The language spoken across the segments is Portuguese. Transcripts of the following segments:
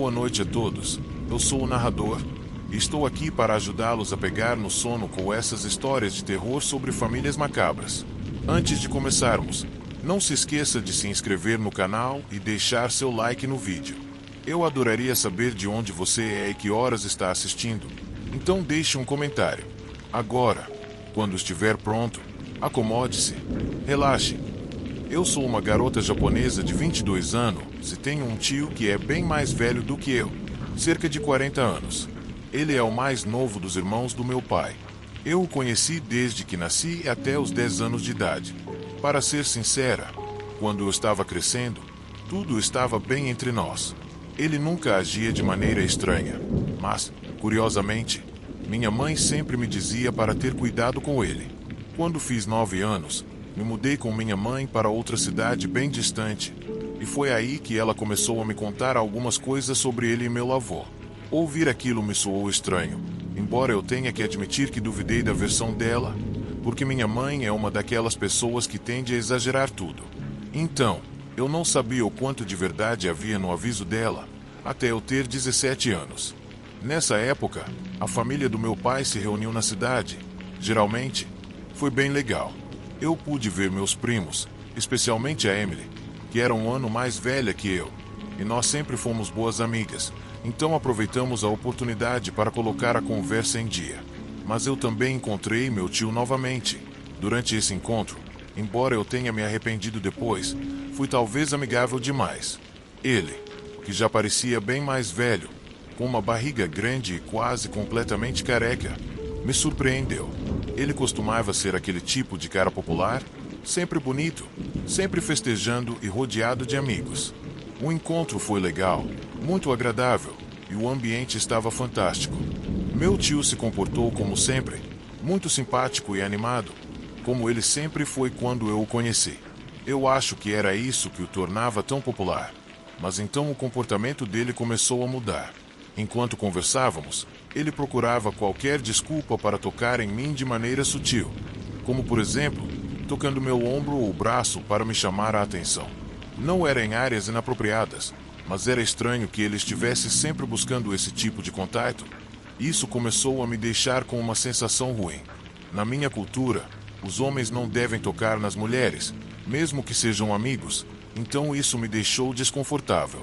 Boa noite a todos, eu sou o narrador, e estou aqui para ajudá-los a pegar no sono com essas histórias de terror sobre famílias macabras. Antes de começarmos, não se esqueça de se inscrever no canal e deixar seu like no vídeo. Eu adoraria saber de onde você é e que horas está assistindo, então deixe um comentário. Agora, quando estiver pronto, acomode-se, relaxe. Eu sou uma garota japonesa de 22 anos e tenho um tio que é bem mais velho do que eu, cerca de 40 anos. Ele é o mais novo dos irmãos do meu pai. Eu o conheci desde que nasci até os 10 anos de idade. Para ser sincera, quando eu estava crescendo, tudo estava bem entre nós. Ele nunca agia de maneira estranha, mas, curiosamente, minha mãe sempre me dizia para ter cuidado com ele. Quando fiz 9 anos, me mudei com minha mãe para outra cidade bem distante, e foi aí que ela começou a me contar algumas coisas sobre ele e meu avô. Ouvir aquilo me soou estranho, embora eu tenha que admitir que duvidei da versão dela, porque minha mãe é uma daquelas pessoas que tende a exagerar tudo. Então, eu não sabia o quanto de verdade havia no aviso dela, até eu ter 17 anos. Nessa época, a família do meu pai se reuniu na cidade. Geralmente, foi bem legal. Eu pude ver meus primos, especialmente a Emily, que era um ano mais velha que eu, e nós sempre fomos boas amigas, então aproveitamos a oportunidade para colocar a conversa em dia. Mas eu também encontrei meu tio novamente. Durante esse encontro, embora eu tenha me arrependido depois, fui talvez amigável demais. Ele, que já parecia bem mais velho, com uma barriga grande e quase completamente careca, me surpreendeu. Ele costumava ser aquele tipo de cara popular, sempre bonito, sempre festejando e rodeado de amigos. O encontro foi legal, muito agradável, e o ambiente estava fantástico. Meu tio se comportou como sempre, muito simpático e animado, como ele sempre foi quando eu o conheci. Eu acho que era isso que o tornava tão popular. Mas então o comportamento dele começou a mudar. Enquanto conversávamos, ele procurava qualquer desculpa para tocar em mim de maneira sutil, como por exemplo, tocando meu ombro ou braço para me chamar a atenção. Não era em áreas inapropriadas, mas era estranho que ele estivesse sempre buscando esse tipo de contato. Isso começou a me deixar com uma sensação ruim. Na minha cultura, os homens não devem tocar nas mulheres, mesmo que sejam amigos, então isso me deixou desconfortável.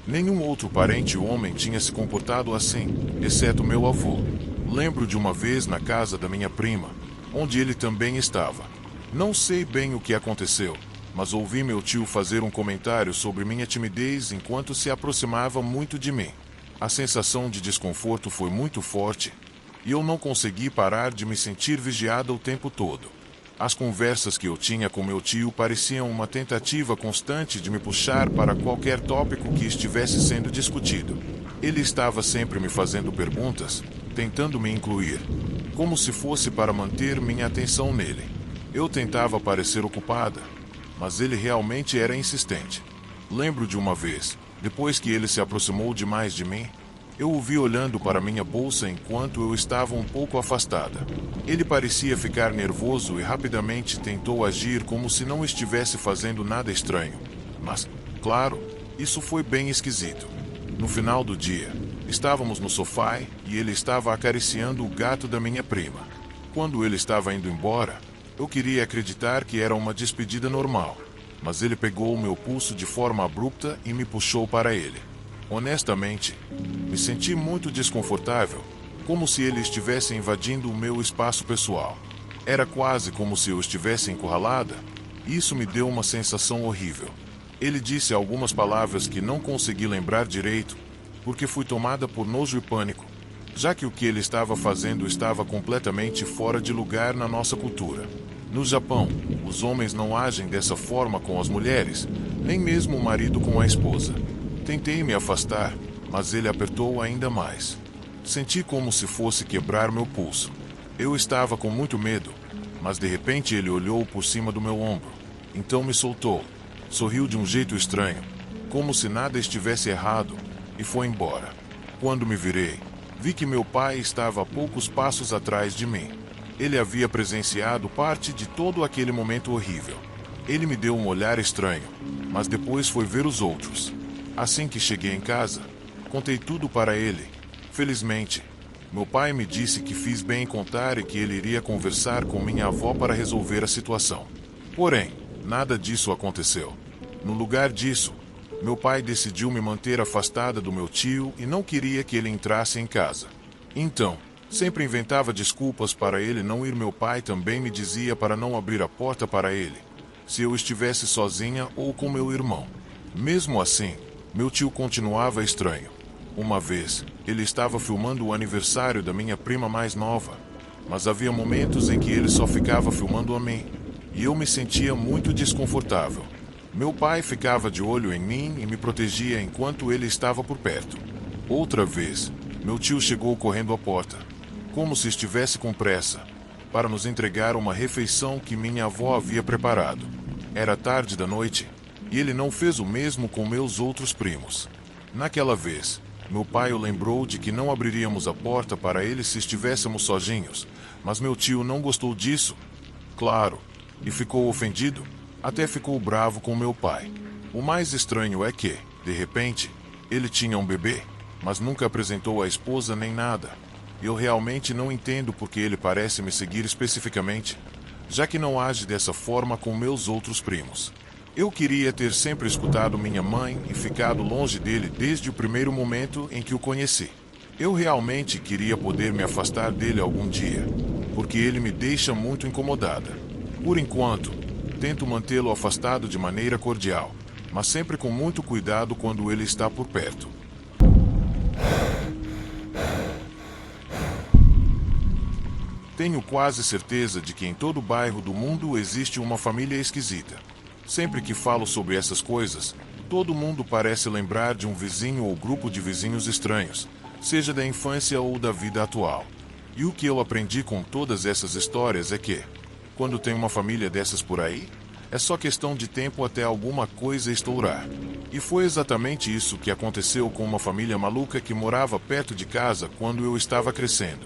Nenhum outro parente homem tinha se comportado assim, exceto meu avô. Lembro de uma vez na casa da minha prima, onde ele também estava. Não sei bem o que aconteceu, mas ouvi meu tio fazer um comentário sobre minha timidez enquanto se aproximava muito de mim. A sensação de desconforto foi muito forte, e eu não consegui parar de me sentir vigiada o tempo todo. As conversas que eu tinha com meu tio pareciam uma tentativa constante de me puxar para qualquer tópico que estivesse sendo discutido. Ele estava sempre me fazendo perguntas, tentando me incluir, como se fosse para manter minha atenção nele. Eu tentava parecer ocupada, mas ele realmente era insistente. Lembro de uma vez, depois que ele se aproximou demais de mim, eu o vi olhando para minha bolsa enquanto eu estava um pouco afastada. Ele parecia ficar nervoso e rapidamente tentou agir como se não estivesse fazendo nada estranho. Mas, claro, isso foi bem esquisito. No final do dia, estávamos no sofá e ele estava acariciando o gato da minha prima. Quando ele estava indo embora, eu queria acreditar que era uma despedida normal, mas ele pegou o meu pulso de forma abrupta e me puxou para ele. Honestamente, me senti muito desconfortável, como se ele estivesse invadindo o meu espaço pessoal. Era quase como se eu estivesse encurralada, e isso me deu uma sensação horrível. Ele disse algumas palavras que não consegui lembrar direito, porque fui tomada por nojo e pânico, já que o que ele estava fazendo estava completamente fora de lugar na nossa cultura. No Japão, os homens não agem dessa forma com as mulheres, nem mesmo o marido com a esposa. Tentei me afastar, mas ele apertou ainda mais. Senti como se fosse quebrar meu pulso. Eu estava com muito medo, mas de repente ele olhou por cima do meu ombro. Então me soltou, sorriu de um jeito estranho, como se nada estivesse errado, e foi embora. Quando me virei, vi que meu pai estava a poucos passos atrás de mim. Ele havia presenciado parte de todo aquele momento horrível. Ele me deu um olhar estranho, mas depois foi ver os outros. Assim que cheguei em casa, Contei tudo para ele. Felizmente, meu pai me disse que fiz bem em contar e que ele iria conversar com minha avó para resolver a situação. Porém, nada disso aconteceu. No lugar disso, meu pai decidiu me manter afastada do meu tio e não queria que ele entrasse em casa. Então, sempre inventava desculpas para ele não ir. Meu pai também me dizia para não abrir a porta para ele, se eu estivesse sozinha ou com meu irmão. Mesmo assim, meu tio continuava estranho. Uma vez, ele estava filmando o aniversário da minha prima mais nova, mas havia momentos em que ele só ficava filmando a mim, e eu me sentia muito desconfortável. Meu pai ficava de olho em mim e me protegia enquanto ele estava por perto. Outra vez, meu tio chegou correndo à porta, como se estivesse com pressa, para nos entregar uma refeição que minha avó havia preparado. Era tarde da noite, e ele não fez o mesmo com meus outros primos. Naquela vez, meu pai o lembrou de que não abriríamos a porta para ele se estivéssemos sozinhos, mas meu tio não gostou disso, claro, e ficou ofendido, até ficou bravo com meu pai. O mais estranho é que, de repente, ele tinha um bebê, mas nunca apresentou a esposa nem nada. Eu realmente não entendo porque ele parece me seguir especificamente, já que não age dessa forma com meus outros primos. Eu queria ter sempre escutado minha mãe e ficado longe dele desde o primeiro momento em que o conheci. Eu realmente queria poder me afastar dele algum dia, porque ele me deixa muito incomodada. Por enquanto, tento mantê-lo afastado de maneira cordial, mas sempre com muito cuidado quando ele está por perto. Tenho quase certeza de que em todo bairro do mundo existe uma família esquisita. Sempre que falo sobre essas coisas, todo mundo parece lembrar de um vizinho ou grupo de vizinhos estranhos, seja da infância ou da vida atual. E o que eu aprendi com todas essas histórias é que, quando tem uma família dessas por aí, é só questão de tempo até alguma coisa estourar. E foi exatamente isso que aconteceu com uma família maluca que morava perto de casa quando eu estava crescendo.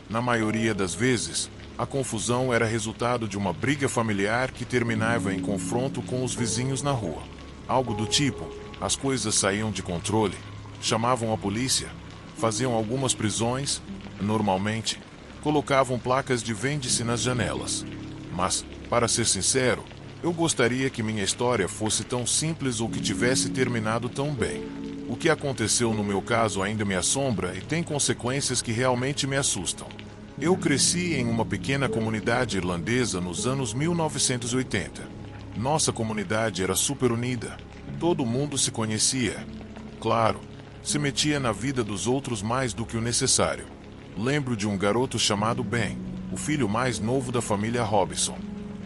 Na maioria das vezes, a confusão era resultado de uma briga familiar que terminava em confronto com os vizinhos na rua. Algo do tipo, as coisas saíam de controle, chamavam a polícia, faziam algumas prisões, normalmente, colocavam placas de vende-se nas janelas. Mas, para ser sincero, eu gostaria que minha história fosse tão simples ou que tivesse terminado tão bem. O que aconteceu no meu caso ainda me assombra e tem consequências que realmente me assustam. Eu cresci em uma pequena comunidade irlandesa nos anos 1980. Nossa comunidade era super unida. Todo mundo se conhecia. Claro, se metia na vida dos outros mais do que o necessário. Lembro de um garoto chamado Ben, o filho mais novo da família Robinson.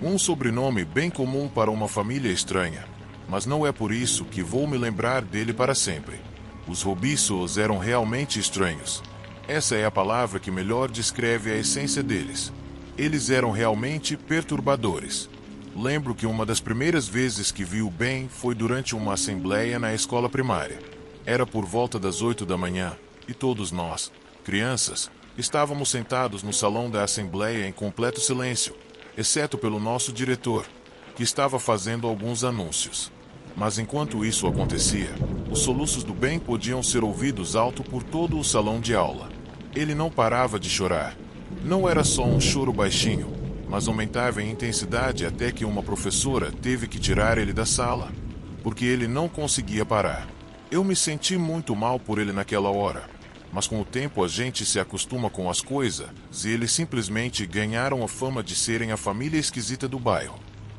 Um sobrenome bem comum para uma família estranha, mas não é por isso que vou me lembrar dele para sempre. Os Robinsons eram realmente estranhos. Essa é a palavra que melhor descreve a essência deles. Eles eram realmente perturbadores. Lembro que uma das primeiras vezes que vi o Ben foi durante uma assembleia na escola primária. Era por volta das 8 da manhã, e todos nós, crianças, estávamos sentados no salão da assembleia em completo silêncio, exceto pelo nosso diretor, que estava fazendo alguns anúncios. Mas enquanto isso acontecia, os soluços do Ben podiam ser ouvidos alto por todo o salão de aula. Ele não parava de chorar. Não era só um choro baixinho, mas aumentava em intensidade até que uma professora teve que tirar ele da sala, porque ele não conseguia parar. Eu me senti muito mal por ele naquela hora, mas com o tempo a gente se acostuma com as coisas e eles simplesmente ganharam a fama de serem a família esquisita do bairro.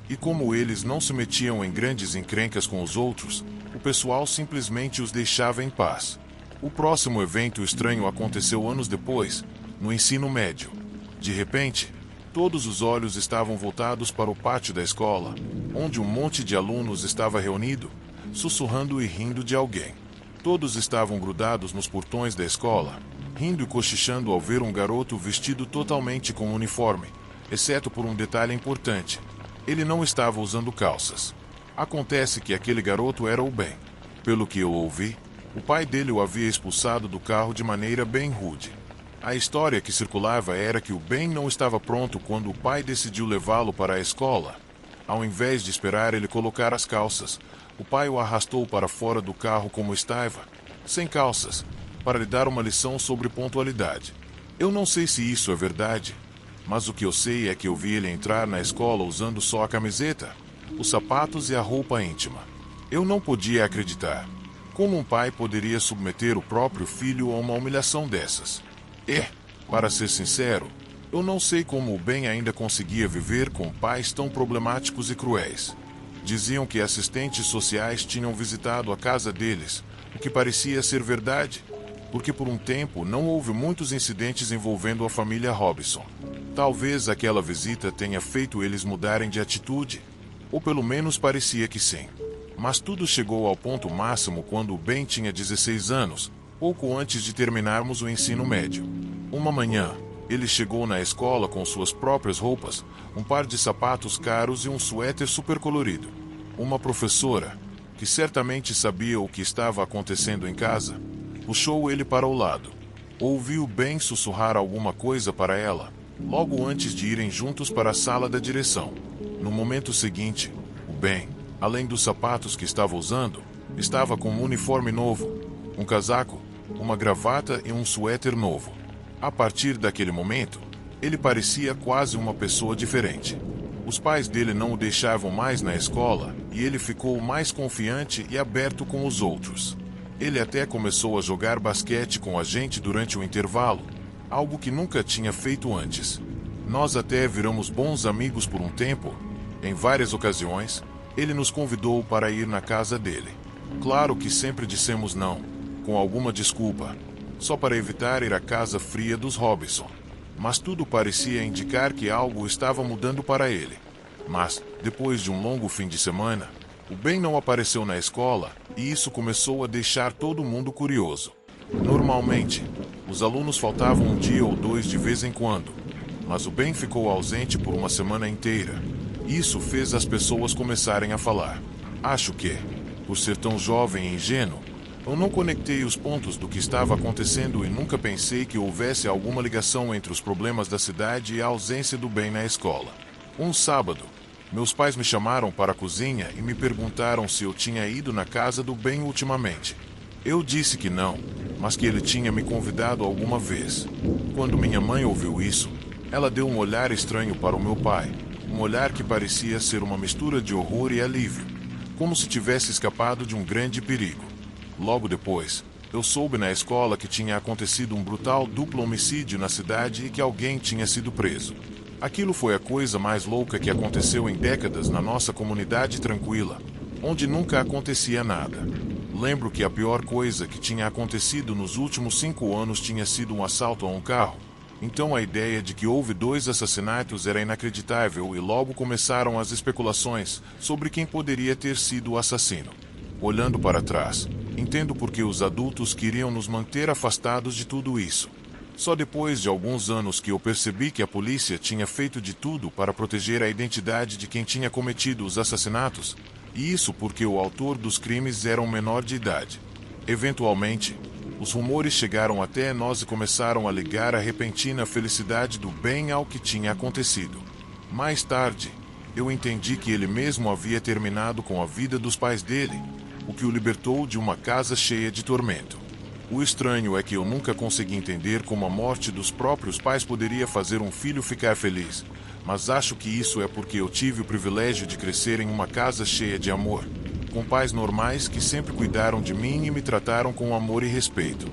E como eles não se metiam em grandes encrencas com os outros, o pessoal simplesmente os deixava em paz. O próximo evento estranho aconteceu anos depois, no ensino médio. De repente, todos os olhos estavam voltados para o pátio da escola, onde um monte de alunos estava reunido, sussurrando e rindo de alguém. Todos estavam grudados nos portões da escola, rindo e cochichando ao ver um garoto vestido totalmente com uniforme, exceto por um detalhe importante. Ele não estava usando calças. Acontece que aquele garoto era o Ben. Pelo que eu ouvi, o pai dele o havia expulsado do carro de maneira bem rude. A história que circulava era que o Ben não estava pronto quando o pai decidiu levá-lo para a escola. Ao invés de esperar ele colocar as calças, o pai o arrastou para fora do carro como estava, sem calças, para lhe dar uma lição sobre pontualidade. Eu não sei se isso é verdade, mas o que eu sei é que eu vi ele entrar na escola usando só a camiseta, os sapatos e a roupa íntima. Eu não podia acreditar. Como um pai poderia submeter o próprio filho a uma humilhação dessas? Para ser sincero, eu não sei como o Ben ainda conseguia viver com pais tão problemáticos e cruéis. Diziam que assistentes sociais tinham visitado a casa deles, o que parecia ser verdade, porque por um tempo não houve muitos incidentes envolvendo a família Robinson. Talvez aquela visita tenha feito eles mudarem de atitude, ou pelo menos parecia que sim. Mas tudo chegou ao ponto máximo quando o Ben tinha 16 anos, pouco antes de terminarmos o ensino médio. Uma manhã, ele chegou na escola com suas próprias roupas, um par de sapatos caros e um suéter super colorido. Uma professora, que certamente sabia o que estava acontecendo em casa, puxou ele para o lado. Ouviu Ben sussurrar alguma coisa para ela, logo antes de irem juntos para a sala da direção. No momento seguinte, o Ben, além dos sapatos que estava usando, estava com um uniforme novo, um casaco, uma gravata e um suéter novo. A partir daquele momento, ele parecia quase uma pessoa diferente. Os pais dele não o deixavam mais na escola e ele ficou mais confiante e aberto com os outros. Ele até começou a jogar basquete com a gente durante o intervalo, algo que nunca tinha feito antes. Nós até viramos bons amigos por um tempo. Em várias ocasiões, ele nos convidou para ir na casa dele. Claro que sempre dissemos não, com alguma desculpa, só para evitar ir à casa fria dos Robinson. Mas tudo parecia indicar que algo estava mudando para ele. Mas, depois de um longo fim de semana, o Ben não apareceu na escola e isso começou a deixar todo mundo curioso. Normalmente, os alunos faltavam um dia ou dois de vez em quando, mas o Ben ficou ausente por uma semana inteira. Isso fez as pessoas começarem a falar. Acho que, por ser tão jovem e ingênuo, eu não conectei os pontos do que estava acontecendo e nunca pensei que houvesse alguma ligação entre os problemas da cidade e a ausência do Ben na escola. Um sábado, meus pais me chamaram para a cozinha e me perguntaram se eu tinha ido na casa do Ben ultimamente. Eu disse que não, mas que ele tinha me convidado alguma vez. Quando minha mãe ouviu isso, ela deu um olhar estranho para o meu pai, um olhar que parecia ser uma mistura de horror e alívio, como se tivesse escapado de um grande perigo. Logo depois, eu soube na escola que tinha acontecido um brutal duplo homicídio na cidade e que alguém tinha sido preso. Aquilo foi a coisa mais louca que aconteceu em décadas na nossa comunidade tranquila, onde nunca acontecia nada. Lembro que a pior coisa que tinha acontecido nos últimos 5 anos tinha sido um assalto a um carro. Então a ideia de que houve 2 assassinatos era inacreditável e logo começaram as especulações sobre quem poderia ter sido o assassino. Olhando para trás, entendo por que os adultos queriam nos manter afastados de tudo isso. Só depois de alguns anos que eu percebi que a polícia tinha feito de tudo para proteger a identidade de quem tinha cometido os assassinatos, e isso porque o autor dos crimes era um menor de idade. Eventualmente, os rumores chegaram até nós e começaram a ligar a repentina felicidade do Ben ao que tinha acontecido. Mais tarde, eu entendi que ele mesmo havia terminado com a vida dos pais dele, o que o libertou de uma casa cheia de tormento. O estranho é que eu nunca consegui entender como a morte dos próprios pais poderia fazer um filho ficar feliz, mas acho que isso é porque eu tive o privilégio de crescer em uma casa cheia de amor, com pais normais que sempre cuidaram de mim e me trataram com amor e respeito.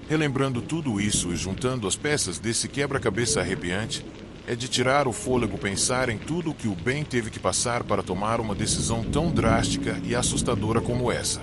Relembrando tudo isso e juntando as peças desse quebra-cabeça arrepiante, é de tirar o fôlego pensar em tudo o que o Ben teve que passar para tomar uma decisão tão drástica e assustadora como essa.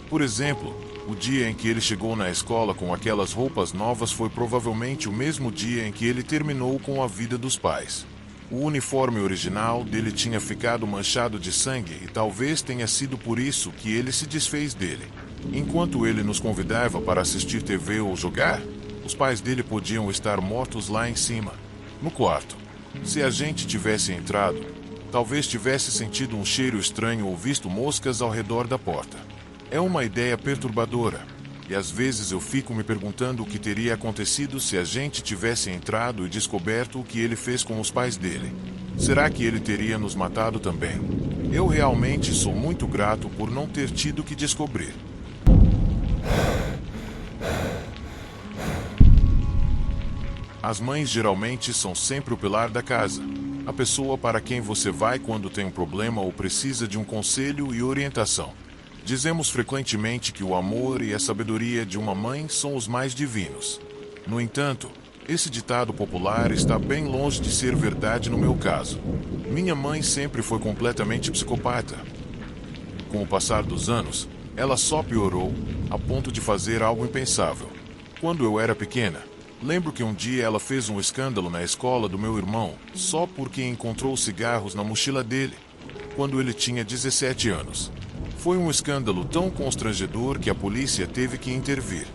Por exemplo, o dia em que ele chegou na escola com aquelas roupas novas foi provavelmente o mesmo dia em que ele terminou com a vida dos pais. O uniforme original dele tinha ficado manchado de sangue e talvez tenha sido por isso que ele se desfez dele. Enquanto ele nos convidava para assistir TV ou jogar, os pais dele podiam estar mortos lá em cima, no quarto. Se a gente tivesse entrado, talvez tivesse sentido um cheiro estranho ou visto moscas ao redor da porta. É uma ideia perturbadora, e às vezes eu fico me perguntando o que teria acontecido se a gente tivesse entrado e descoberto o que ele fez com os pais dele. Será que ele teria nos matado também? Eu realmente sou muito grato por não ter tido que descobrir. As mães geralmente são sempre o pilar da casa, a pessoa para quem você vai quando tem um problema ou precisa de um conselho e orientação. Dizemos frequentemente que o amor e a sabedoria de uma mãe são os mais divinos. No entanto, esse ditado popular está bem longe de ser verdade no meu caso. Minha mãe sempre foi completamente psicopata. Com o passar dos anos, ela só piorou, a ponto de fazer algo impensável. Quando eu era pequena, lembro que um dia ela fez um escândalo na escola do meu irmão, só porque encontrou cigarros na mochila dele, quando ele tinha 17 anos. Foi um escândalo tão constrangedor que a polícia teve que intervir.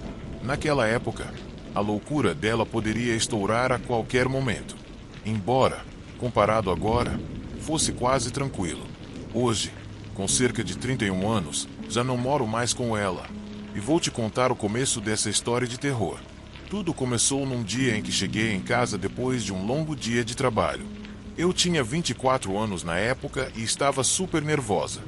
Naquela época, a loucura dela poderia estourar a qualquer momento. Embora, comparado agora, fosse quase tranquilo. Hoje, com cerca de 31 anos, já não moro mais com ela. E vou te contar o começo dessa história de terror. Tudo começou num dia em que cheguei em casa depois de um longo dia de trabalho. Eu tinha 24 anos na época e estava super nervosa.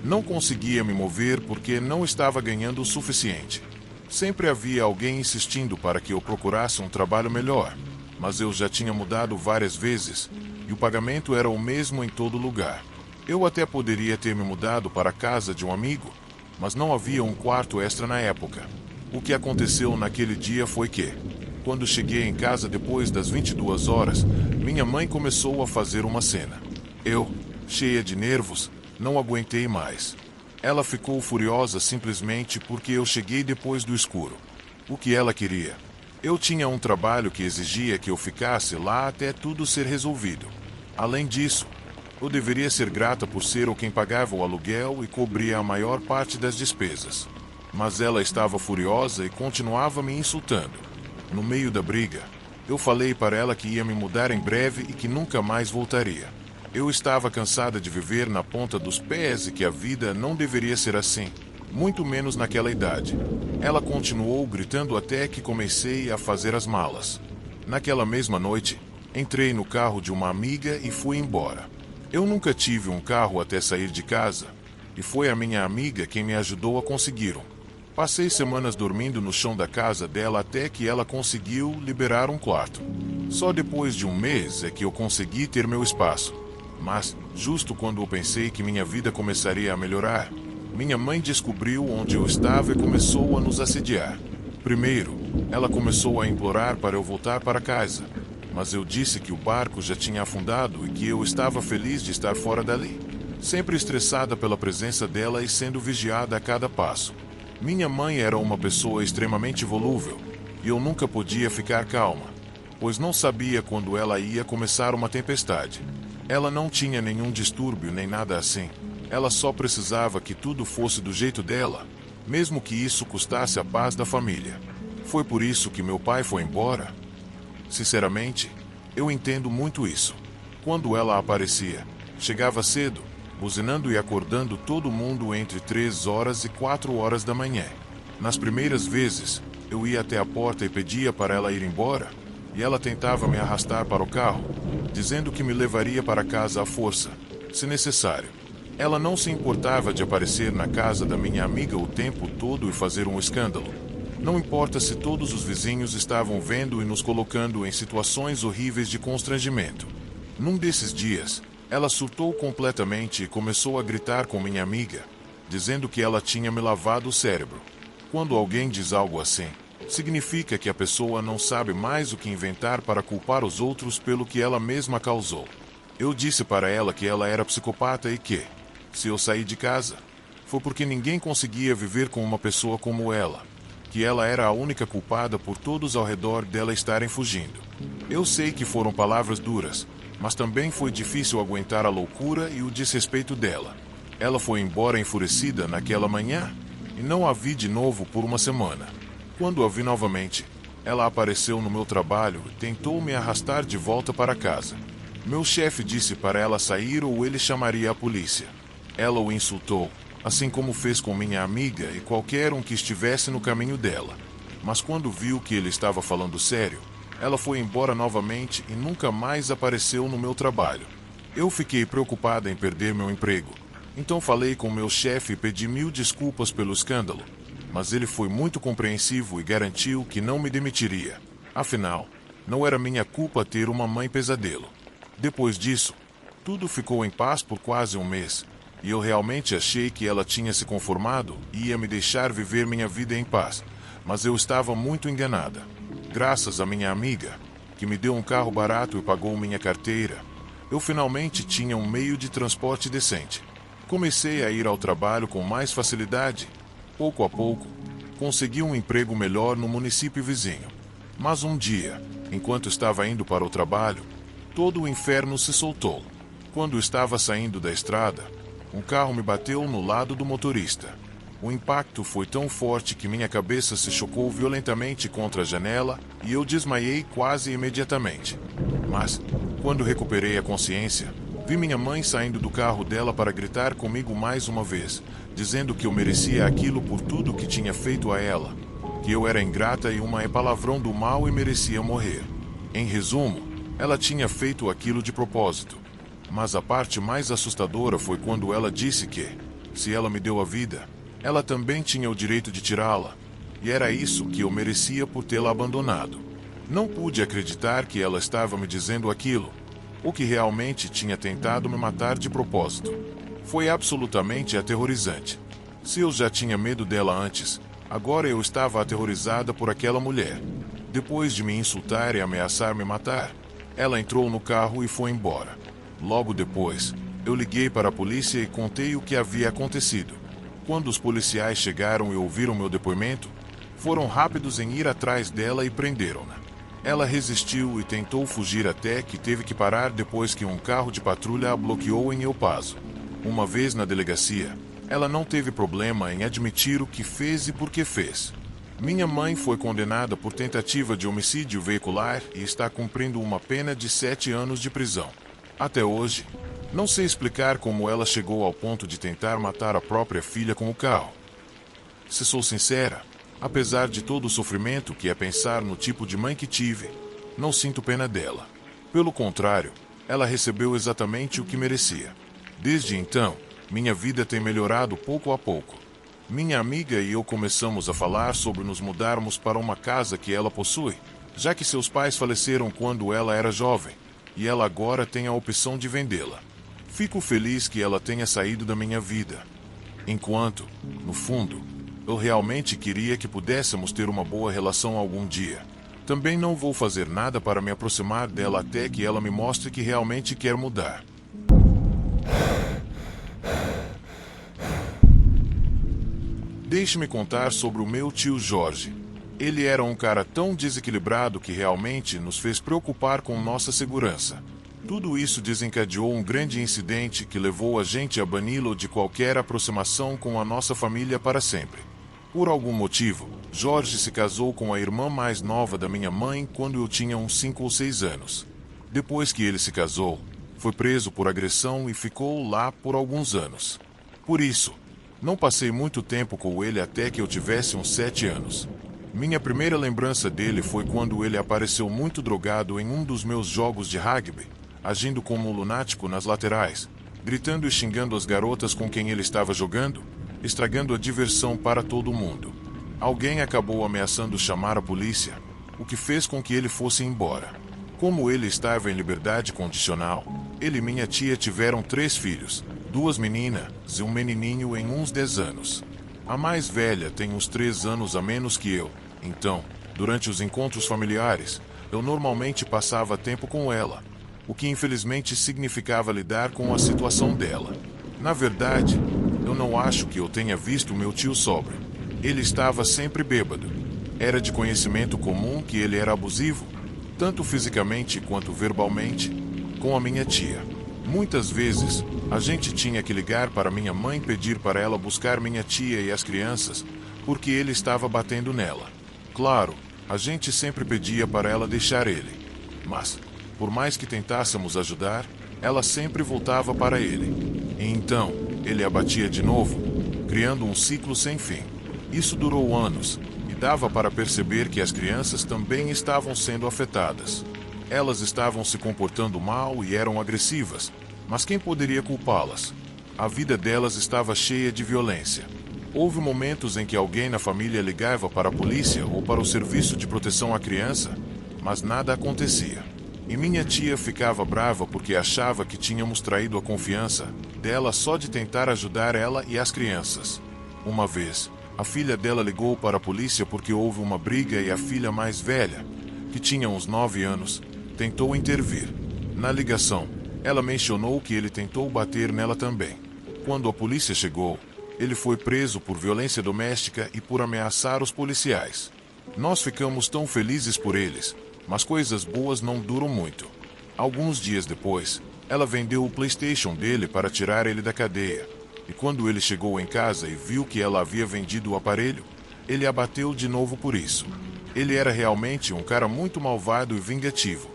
Não conseguia me mover porque não estava ganhando o suficiente. Sempre havia alguém insistindo para que eu procurasse um trabalho melhor, mas eu já tinha mudado várias vezes e o pagamento era o mesmo em todo lugar. Eu até poderia ter me mudado para a casa de um amigo, mas não havia um quarto extra na época. O que aconteceu naquele dia foi que, quando cheguei em casa depois das 22 horas, minha mãe começou a fazer uma cena. Eu, cheia de nervos, não aguentei mais. Ela ficou furiosa simplesmente porque eu cheguei depois do escuro. O que ela queria? Eu tinha um trabalho que exigia que eu ficasse lá até tudo ser resolvido. Além disso, eu deveria ser grata por ser o quem pagava o aluguel e cobria a maior parte das despesas. Mas ela estava furiosa e continuava me insultando. No meio da briga, eu falei para ela que ia me mudar em breve e que nunca mais voltaria. Eu estava cansada de viver na ponta dos pés e que a vida não deveria ser assim, muito menos naquela idade. Ela continuou gritando até que comecei a fazer as malas. Naquela mesma noite, entrei no carro de uma amiga e fui embora. Eu nunca tive um carro até sair de casa, e foi a minha amiga quem me ajudou a conseguir um. Passei semanas dormindo no chão da casa dela até que ela conseguiu liberar um quarto. Só depois de um mês é que eu consegui ter meu espaço. Mas, justo quando eu pensei que minha vida começaria a melhorar, minha mãe descobriu onde eu estava e começou a nos assediar. Primeiro, ela começou a implorar para eu voltar para casa, mas eu disse que o barco já tinha afundado e que eu estava feliz de estar fora dali, sempre estressada pela presença dela e sendo vigiada a cada passo. Minha mãe era uma pessoa extremamente volúvel, e eu nunca podia ficar calma, pois não sabia quando ela ia começar uma tempestade. Ela não tinha nenhum distúrbio nem nada assim. Ela só precisava que tudo fosse do jeito dela, mesmo que isso custasse a paz da família. Foi por isso que meu pai foi embora? Sinceramente, eu entendo muito isso. Quando ela aparecia, chegava cedo, buzinando e acordando todo mundo entre 3 horas e 4 horas da manhã. Nas primeiras vezes, eu ia até a porta e pedia para ela ir embora, e ela tentava me arrastar para o carro, dizendo que me levaria para casa à força, se necessário. Ela não se importava de aparecer na casa da minha amiga o tempo todo e fazer um escândalo. Não importa se todos os vizinhos estavam vendo e nos colocando em situações horríveis de constrangimento. Num desses dias, ela surtou completamente e começou a gritar com minha amiga, dizendo que ela tinha me lavado o cérebro. Quando alguém diz algo assim, significa que a pessoa não sabe mais o que inventar para culpar os outros pelo que ela mesma causou. Eu disse para ela que ela era psicopata e que, se eu saí de casa, foi porque ninguém conseguia viver com uma pessoa como ela, que ela era a única culpada por todos ao redor dela estarem fugindo. Eu sei que foram palavras duras, mas também foi difícil aguentar a loucura e o desrespeito dela. Ela foi embora enfurecida naquela manhã e não a vi de novo por uma semana. Quando a vi novamente, ela apareceu no meu trabalho e tentou me arrastar de volta para casa. Meu chefe disse para ela sair ou ele chamaria a polícia. Ela o insultou, assim como fez com minha amiga e qualquer um que estivesse no caminho dela. Mas quando viu que ele estava falando sério, ela foi embora novamente e nunca mais apareceu no meu trabalho. Eu fiquei preocupada em perder meu emprego. Então falei com meu chefe e pedi 1000 desculpas pelo escândalo. Mas ele foi muito compreensivo e garantiu que não me demitiria. Afinal, Não era minha culpa ter uma mãe pesadelo. Depois disso, tudo ficou em paz por quase um mês, e eu realmente achei que ela tinha se conformado e ia me deixar viver minha vida em paz, mas eu estava muito enganada. Graças à minha amiga, que me deu um carro barato e pagou minha carteira, eu finalmente tinha um meio de transporte decente. Comecei a ir ao trabalho com mais facilidade. Pouco a pouco, consegui um emprego melhor no município vizinho. Mas um dia, enquanto estava indo para o trabalho, todo o inferno se soltou. Quando estava saindo da estrada, um carro me bateu no lado do motorista. O impacto foi tão forte que minha cabeça se chocou violentamente contra a janela e eu desmaiei quase imediatamente. Mas, quando recuperei a consciência, vi minha mãe saindo do carro dela para gritar comigo mais uma vez, dizendo que eu merecia aquilo por tudo que tinha feito a ela, que eu era ingrata e uma palavrão do mal e merecia morrer. Em resumo, ela tinha feito aquilo de propósito. Mas a parte mais assustadora foi quando ela disse que, se ela me deu a vida, ela também tinha o direito de tirá-la, e era isso que eu merecia por tê-la abandonado. Não pude acreditar que ela estava me dizendo aquilo, ou que realmente tinha tentado me matar de propósito. Foi absolutamente aterrorizante. Se eu já tinha medo dela antes, agora eu estava aterrorizada por aquela mulher. Depois de me insultar e ameaçar me matar, ela entrou no carro e foi embora. Logo depois, eu liguei para a polícia e contei o que havia acontecido. Quando os policiais chegaram e ouviram meu depoimento, foram rápidos em ir atrás dela e prenderam-na. Ela resistiu e tentou fugir até que teve que parar depois que um carro de patrulha a bloqueou em El Paso. Uma vez na delegacia, ela não teve problema em admitir o que fez e por que fez. Minha mãe foi condenada por tentativa de homicídio veicular e está cumprindo uma pena de 7 anos de prisão. Até hoje, não sei explicar como ela chegou ao ponto de tentar matar a própria filha com o carro. Se sou sincera, apesar de todo o sofrimento que é pensar no tipo de mãe que tive, não sinto pena dela. Pelo contrário, ela recebeu exatamente o que merecia. Desde então, minha vida tem melhorado pouco a pouco. Minha amiga e eu começamos a falar sobre nos mudarmos para uma casa que ela possui, já que seus pais faleceram quando ela era jovem, e ela agora tem a opção de vendê-la. Fico feliz que ela tenha saído da minha vida. Enquanto, no fundo, eu realmente queria que pudéssemos ter uma boa relação algum dia. Também não vou fazer nada para me aproximar dela até que ela me mostre que realmente quer mudar. Deixe-me contar sobre o meu tio Jorge. Ele era um cara tão desequilibrado que realmente nos fez preocupar com nossa segurança. Tudo isso desencadeou um grande incidente que levou a gente a bani-lo de qualquer aproximação com a nossa família para sempre. Por algum motivo, Jorge se casou com a irmã mais nova da minha mãe quando eu tinha uns 5 ou 6 anos. Depois que ele se casou, foi preso por agressão e ficou lá por alguns anos. Por isso, não passei muito tempo com ele até que eu tivesse uns 7 anos. Minha primeira lembrança dele foi quando ele apareceu muito drogado em um dos meus jogos de rugby, agindo como um lunático nas laterais, gritando e xingando as garotas com quem ele estava jogando, estragando a diversão para todo mundo. Alguém acabou ameaçando chamar a polícia, o que fez com que ele fosse embora. Como ele estava em liberdade condicional, ele e minha tia tiveram 3 filhos, 2 meninas e um menininho em uns 10 anos. A mais velha tem uns 3 anos a menos que eu, então, durante os encontros familiares, eu normalmente passava tempo com ela, o que infelizmente significava lidar com a situação dela. Na verdade, eu não acho que eu tenha visto meu tio sóbrio. Ele estava sempre bêbado. Era de conhecimento comum que ele era abusivo, tanto fisicamente quanto verbalmente, com a minha tia. Muitas vezes, a gente tinha que ligar para minha mãe pedir para ela buscar minha tia e as crianças, porque ele estava batendo nela. Claro, a gente sempre pedia para ela deixar ele. Mas, por mais que tentássemos ajudar, ela sempre voltava para ele. E então, ele a batia de novo, criando um ciclo sem fim. Isso durou anos, e dava para perceber que as crianças também estavam sendo afetadas. Elas estavam se comportando mal e eram agressivas, mas quem poderia culpá-las? A vida delas estava cheia de violência. Houve momentos em que alguém na família ligava para a polícia ou para o serviço de proteção à criança, mas nada acontecia. E minha tia ficava brava porque achava que tínhamos traído a confiança dela só de tentar ajudar ela e as crianças. Uma vez, a filha dela ligou para a polícia porque houve uma briga e a filha mais velha, que tinha uns 9 anos, tentou intervir. Na ligação, ela mencionou que ele tentou bater nela também. Quando a polícia chegou, ele foi preso por violência doméstica e por ameaçar os policiais. Nós ficamos tão felizes por eles, mas coisas boas não duram muito. Alguns dias depois, ela vendeu o PlayStation dele para tirar ele da cadeia. E quando ele chegou em casa e viu que ela havia vendido o aparelho, ele a bateu de novo por isso. Ele era realmente um cara muito malvado e vingativo.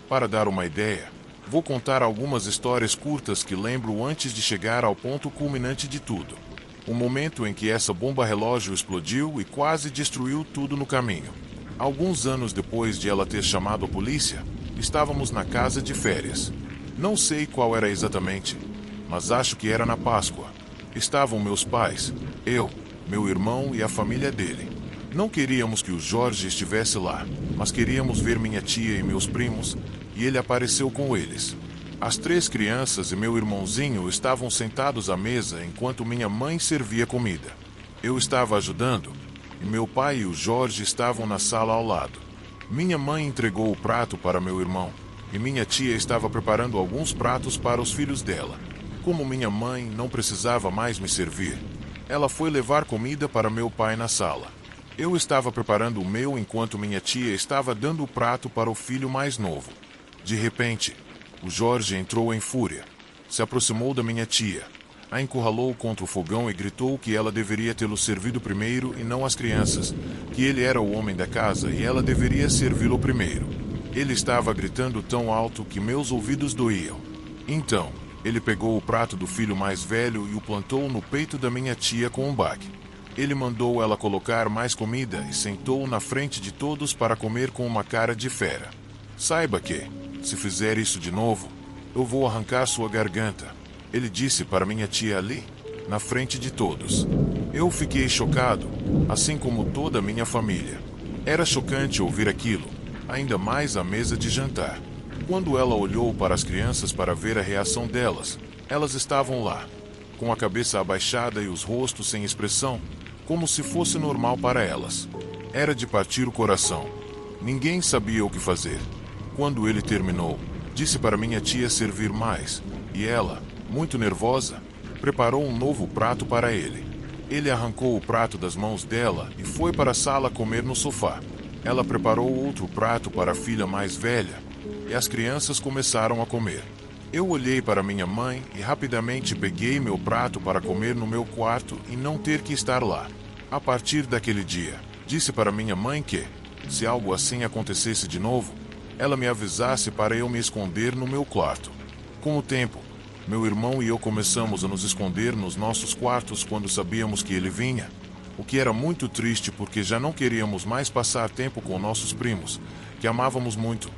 Para dar uma ideia, vou contar algumas histórias curtas que lembro antes de chegar ao ponto culminante de tudo. O momento em que essa bomba relógio explodiu e quase destruiu tudo no caminho. Alguns anos depois de ela ter chamado a polícia, estávamos na casa de férias. Não sei qual era exatamente, mas acho que era na Páscoa. Estavam meus pais, eu, meu irmão e a família dele. Não queríamos que o Jorge estivesse lá, mas queríamos ver minha tia e meus primos, e ele apareceu com eles. As 3 crianças e meu irmãozinho estavam sentados à mesa enquanto minha mãe servia comida. Eu estava ajudando, e meu pai e o Jorge estavam na sala ao lado. Minha mãe entregou o prato para meu irmão, e minha tia estava preparando alguns pratos para os filhos dela. Como minha mãe não precisava mais me servir, ela foi levar comida para meu pai na sala. Eu estava preparando o meu enquanto minha tia estava dando o prato para o filho mais novo. De repente, o Jorge entrou em fúria. Se aproximou da minha tia, a encurralou contra o fogão e gritou que ela deveria tê-lo servido primeiro e não as crianças, que ele era o homem da casa e ela deveria servi-lo primeiro. Ele estava gritando tão alto que meus ouvidos doíam. Então, ele pegou o prato do filho mais velho e o plantou no peito da minha tia com um baque. Ele mandou ela colocar mais comida e sentou na frente de todos para comer com uma cara de fera. Saiba que, se fizer isso de novo, eu vou arrancar sua garganta, ele disse para minha tia ali, na frente de todos. Eu fiquei chocado, assim como toda a minha família. Era chocante ouvir aquilo, ainda mais à mesa de jantar. Quando ela olhou para as crianças para ver a reação delas, elas estavam lá, com a cabeça abaixada e os rostos sem expressão, como se fosse normal para elas. Era de partir o coração. Ninguém sabia o que fazer. Quando ele terminou, disse para minha tia servir mais, e ela, muito nervosa, preparou um novo prato para ele. Ele arrancou o prato das mãos dela e foi para a sala comer no sofá. Ela preparou outro prato para a filha mais velha, e as crianças começaram a comer. Eu olhei para minha mãe e rapidamente peguei meu prato para comer no meu quarto e não ter que estar lá. A partir daquele dia, disse para minha mãe que, se algo assim acontecesse de novo, ela me avisasse para eu me esconder no meu quarto. Com o tempo, meu irmão e eu começamos a nos esconder nos nossos quartos quando sabíamos que ele vinha, o que era muito triste porque já não queríamos mais passar tempo com nossos primos, que amávamos muito,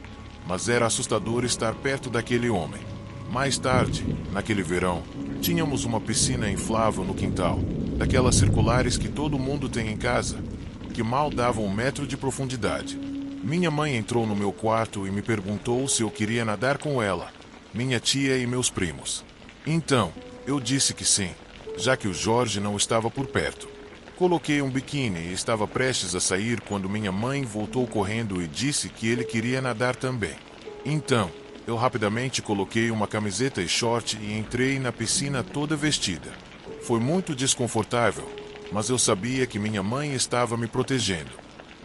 mas era assustador estar perto daquele homem. Mais tarde, naquele verão, tínhamos uma piscina inflável no quintal, daquelas circulares que todo mundo tem em casa, que mal davam 1 metro de profundidade. Minha mãe entrou no meu quarto e me perguntou se eu queria nadar com ela, minha tia e meus primos. Então, eu disse que sim, já que o Jorge não estava por perto. Coloquei um biquíni e estava prestes a sair quando minha mãe voltou correndo e disse que ele queria nadar também. Então, eu rapidamente coloquei uma camiseta e short e entrei na piscina toda vestida. Foi muito desconfortável, mas eu sabia que minha mãe estava me protegendo.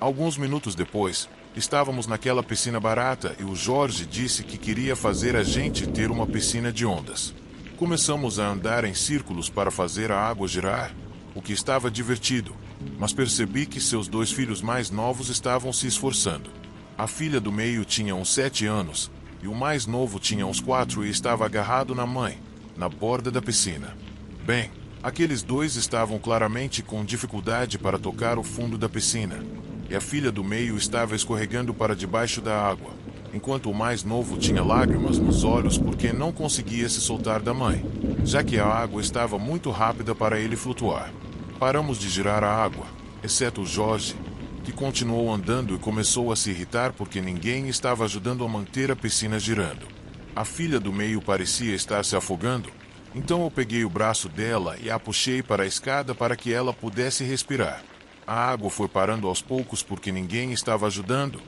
Alguns minutos depois, estávamos naquela piscina barata e o Jorge disse que queria fazer a gente ter uma piscina de ondas. Começamos a andar em círculos para fazer a água girar, o que estava divertido, mas percebi que seus 2 filhos mais novos estavam se esforçando. A filha do meio tinha uns 7 anos, e o mais novo tinha uns 4 e estava agarrado na mãe, na borda da piscina. Bem, aqueles 2 estavam claramente com dificuldade para tocar o fundo da piscina, e a filha do meio estava escorregando para debaixo da água, enquanto o mais novo tinha lágrimas nos olhos porque não conseguia se soltar da mãe, já que a água estava muito rápida para ele flutuar. Paramos de girar a água, exceto o Jorge, que continuou andando e começou a se irritar porque ninguém estava ajudando a manter a piscina girando. A filha do meio parecia estar se afogando, então eu peguei o braço dela e a puxei para a escada para que ela pudesse respirar. A água foi parando aos poucos porque ninguém estava ajudando,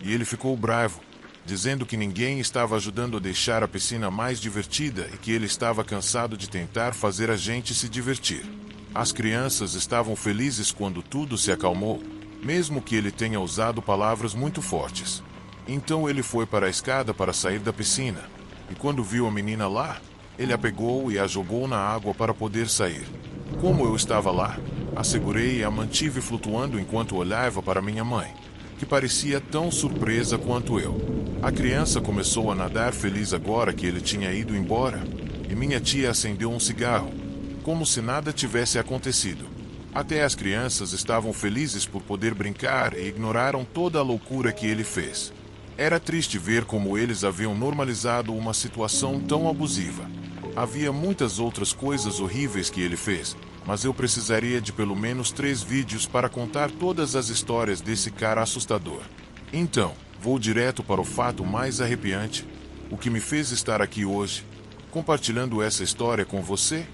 e ele ficou bravo, dizendo que ninguém estava ajudando a deixar a piscina mais divertida e que ele estava cansado de tentar fazer a gente se divertir. As crianças estavam felizes quando tudo se acalmou, mesmo que ele tenha usado palavras muito fortes. Então ele foi para a escada para sair da piscina, e quando viu a menina lá, ele a pegou e a jogou na água para poder sair. Como eu estava lá, a segurei e a mantive flutuando enquanto olhava para minha mãe, que parecia tão surpresa quanto eu. A criança começou a nadar feliz agora que ele tinha ido embora, e minha tia acendeu um cigarro, como se nada tivesse acontecido. Até as crianças estavam felizes por poder brincar e ignoraram toda a loucura que ele fez. Era triste ver como eles haviam normalizado uma situação tão abusiva. Havia muitas outras coisas horríveis que ele fez, mas eu precisaria de pelo menos 3 vídeos para contar todas as histórias desse cara assustador. Então, vou direto para o fato mais arrepiante, o que me fez estar aqui hoje, compartilhando essa história com você,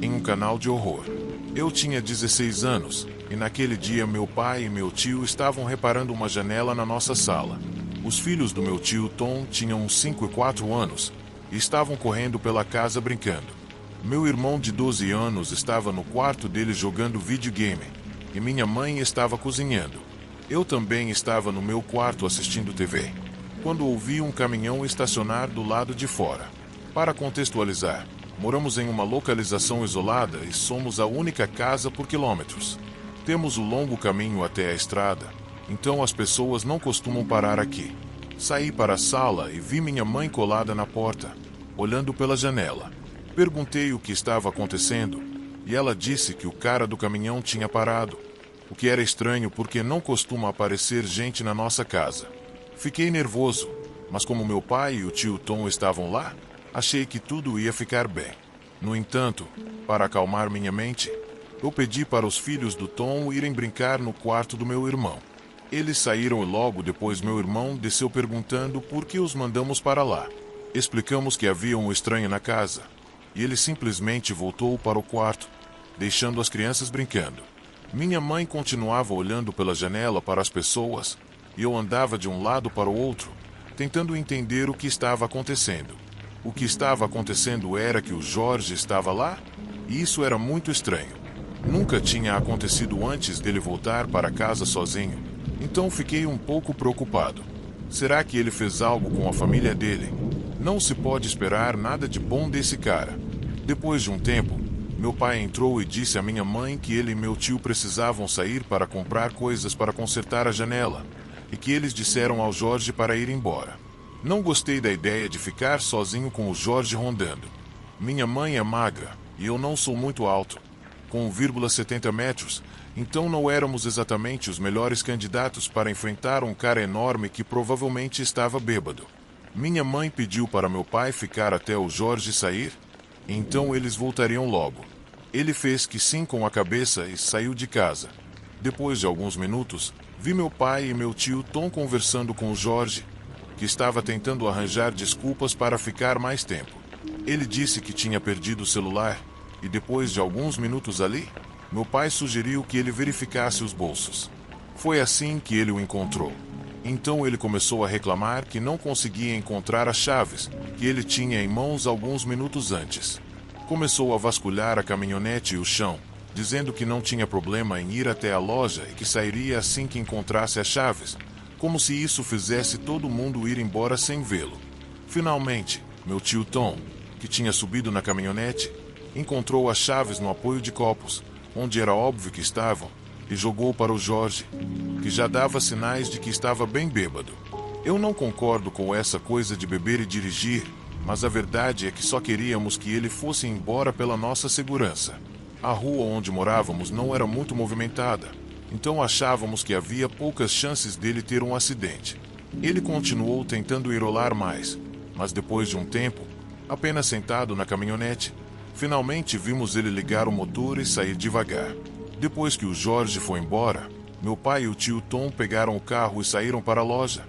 em um canal de horror. Eu tinha 16 anos, e naquele dia meu pai e meu tio estavam reparando uma janela na nossa sala. Os filhos do meu tio Tom tinham uns 5 e 4 anos, e estavam correndo pela casa brincando. Meu irmão de 12 anos estava no quarto dele jogando videogame, e minha mãe estava cozinhando. Eu também estava no meu quarto assistindo TV, quando ouvi um caminhão estacionar do lado de fora. Para contextualizar, moramos em uma localização isolada e somos a única casa por quilômetros. Temos o longo caminho até a estrada, então as pessoas não costumam parar aqui. Saí para a sala e vi minha mãe colada na porta, olhando pela janela. Perguntei o que estava acontecendo, e ela disse que o cara do caminhão tinha parado, o que era estranho porque não costuma aparecer gente na nossa casa. Fiquei nervoso, mas como meu pai e o tio Tom estavam lá, achei que tudo ia ficar bem. No entanto, para acalmar minha mente, eu pedi para os filhos do Tom irem brincar no quarto do meu irmão. Eles saíram e logo depois meu irmão desceu perguntando por que os mandamos para lá. Explicamos que havia um estranho na casa, e ele simplesmente voltou para o quarto, deixando as crianças brincando. Minha mãe continuava olhando pela janela para as pessoas, e eu andava de um lado para o outro, tentando entender o que estava acontecendo. O que estava acontecendo era que o Jorge estava lá, e isso era muito estranho. Nunca tinha acontecido antes dele voltar para casa sozinho, então fiquei um pouco preocupado. Será que ele fez algo com a família dele? Não se pode esperar nada de bom desse cara. Depois de um tempo, meu pai entrou e disse à minha mãe que ele e meu tio precisavam sair para comprar coisas para consertar a janela, e que eles disseram ao Jorge para ir embora. Não gostei da ideia de ficar sozinho com o Jorge rondando. Minha mãe é magra, e eu não sou muito alto, com 1,70 metros, então não éramos exatamente os melhores candidatos para enfrentar um cara enorme que provavelmente estava bêbado. Minha mãe pediu para meu pai ficar até o Jorge sair, então eles voltariam logo. Ele fez que sim com a cabeça e saiu de casa. Depois de alguns minutos, vi meu pai e meu tio Tom conversando com o Jorge, que estava tentando arranjar desculpas para ficar mais tempo. Ele disse que tinha perdido o celular, e depois de alguns minutos ali, meu pai sugeriu que ele verificasse os bolsos. Foi assim que ele o encontrou. Então ele começou a reclamar que não conseguia encontrar as chaves, que ele tinha em mãos alguns minutos antes. Começou a vasculhar a caminhonete e o chão, dizendo que não tinha problema em ir até a loja e que sairia assim que encontrasse as chaves, como se isso fizesse todo mundo ir embora sem vê-lo. Finalmente, meu tio Tom, que tinha subido na caminhonete, encontrou as chaves no apoio de copos, onde era óbvio que estavam, e jogou para o Jorge, que já dava sinais de que estava bem bêbado. Eu não concordo com essa coisa de beber e dirigir, mas a verdade é que só queríamos que ele fosse embora pela nossa segurança. A rua onde morávamos não era muito movimentada, então achávamos que havia poucas chances dele ter um acidente. Ele continuou tentando enrolar mais, mas depois de um tempo, apenas sentado na caminhonete, finalmente vimos ele ligar o motor e sair devagar. Depois que o Jorge foi embora, Meu pai e o tio Tom pegaram o carro e saíram para a loja,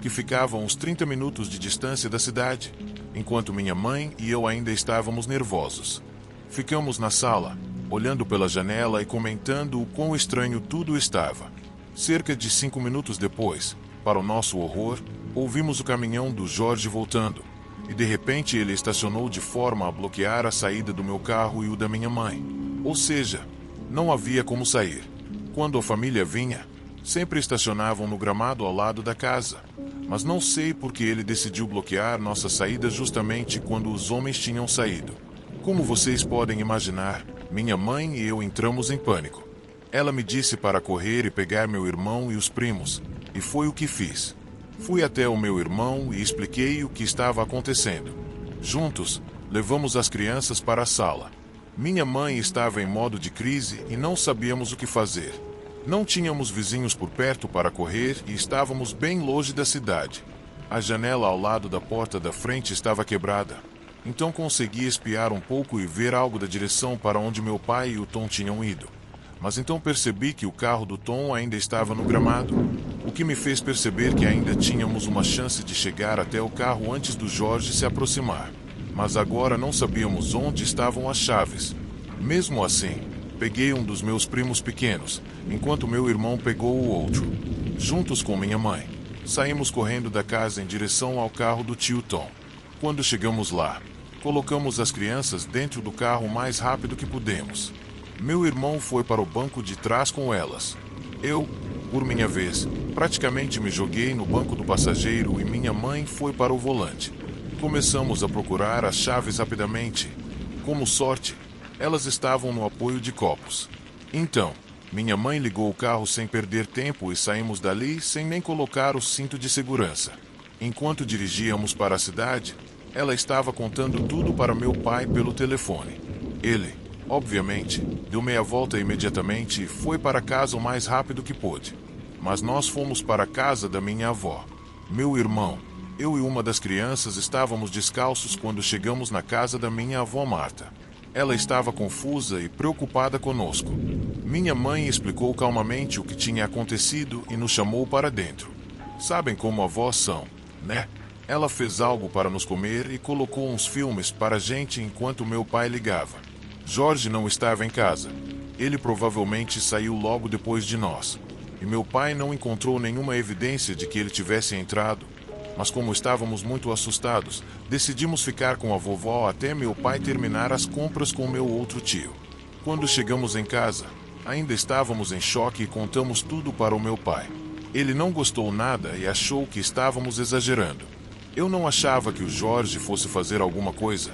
que ficava a uns 30 minutos de distância da cidade, enquanto minha mãe e eu ainda estávamos nervosos. Ficamos na sala, olhando pela janela e comentando o quão estranho tudo estava. Cerca de 5 minutos depois, para o nosso horror, ouvimos o caminhão do Jorge voltando, e de repente ele estacionou de forma a bloquear a saída do meu carro e o da minha mãe. Ou seja, não havia como sair. Quando a família vinha, sempre estacionavam no gramado ao lado da casa, mas não sei por que ele decidiu bloquear nossa saída justamente quando os homens tinham saído. Como vocês podem imaginar, minha mãe e eu entramos em pânico. Ela me disse para correr e pegar meu irmão e os primos, e foi o que fiz. Fui até o meu irmão e expliquei o que estava acontecendo. Juntos, levamos as crianças para a sala. Minha mãe estava em modo de crise e não sabíamos o que fazer. Não tínhamos vizinhos por perto para correr e estávamos bem longe da cidade. A janela ao lado da porta da frente estava quebrada, então consegui espiar um pouco e ver algo da direção para onde meu pai e o Tom tinham ido. Mas então percebi que o carro do Tom ainda estava no gramado, o que me fez perceber que ainda tínhamos uma chance de chegar até o carro antes do Jorge se aproximar. Mas agora não sabíamos onde estavam as chaves. Mesmo assim, peguei um dos meus primos pequenos, enquanto meu irmão pegou o outro. Juntos com minha mãe, saímos correndo da casa em direção ao carro do tio Tom. Quando chegamos lá, colocamos as crianças dentro do carro o mais rápido que pudemos. Meu irmão foi para o banco de trás com elas. Eu, por minha vez, praticamente me joguei no banco do passageiro e minha mãe foi para o volante. Começamos a procurar as chaves rapidamente. Como sorte, elas estavam no apoio de copos. Então, minha mãe ligou o carro sem perder tempo e saímos dali sem nem colocar o cinto de segurança. Enquanto dirigíamos para a cidade, ela estava contando tudo para meu pai pelo telefone. Ele, obviamente, deu meia volta imediatamente e foi para casa o mais rápido que pôde. Mas nós fomos para a casa da minha avó. Meu irmão, eu e uma das crianças estávamos descalços quando chegamos na casa da minha avó Marta. Ela estava confusa e preocupada conosco. Minha mãe explicou calmamente o que tinha acontecido e nos chamou para dentro. Sabem como avós são, né? Ela fez algo para nos comer e colocou uns filmes para a gente enquanto meu pai ligava. Jorge não estava em casa. Ele provavelmente saiu logo depois de nós. E meu pai não encontrou nenhuma evidência de que ele tivesse entrado. Mas como estávamos muito assustados, decidimos ficar com a vovó até meu pai terminar as compras com meu outro tio. Quando chegamos em casa, ainda estávamos em choque e contamos tudo para o meu pai. Ele não gostou nada e achou que estávamos exagerando. Eu não achava que o Jorge fosse fazer alguma coisa,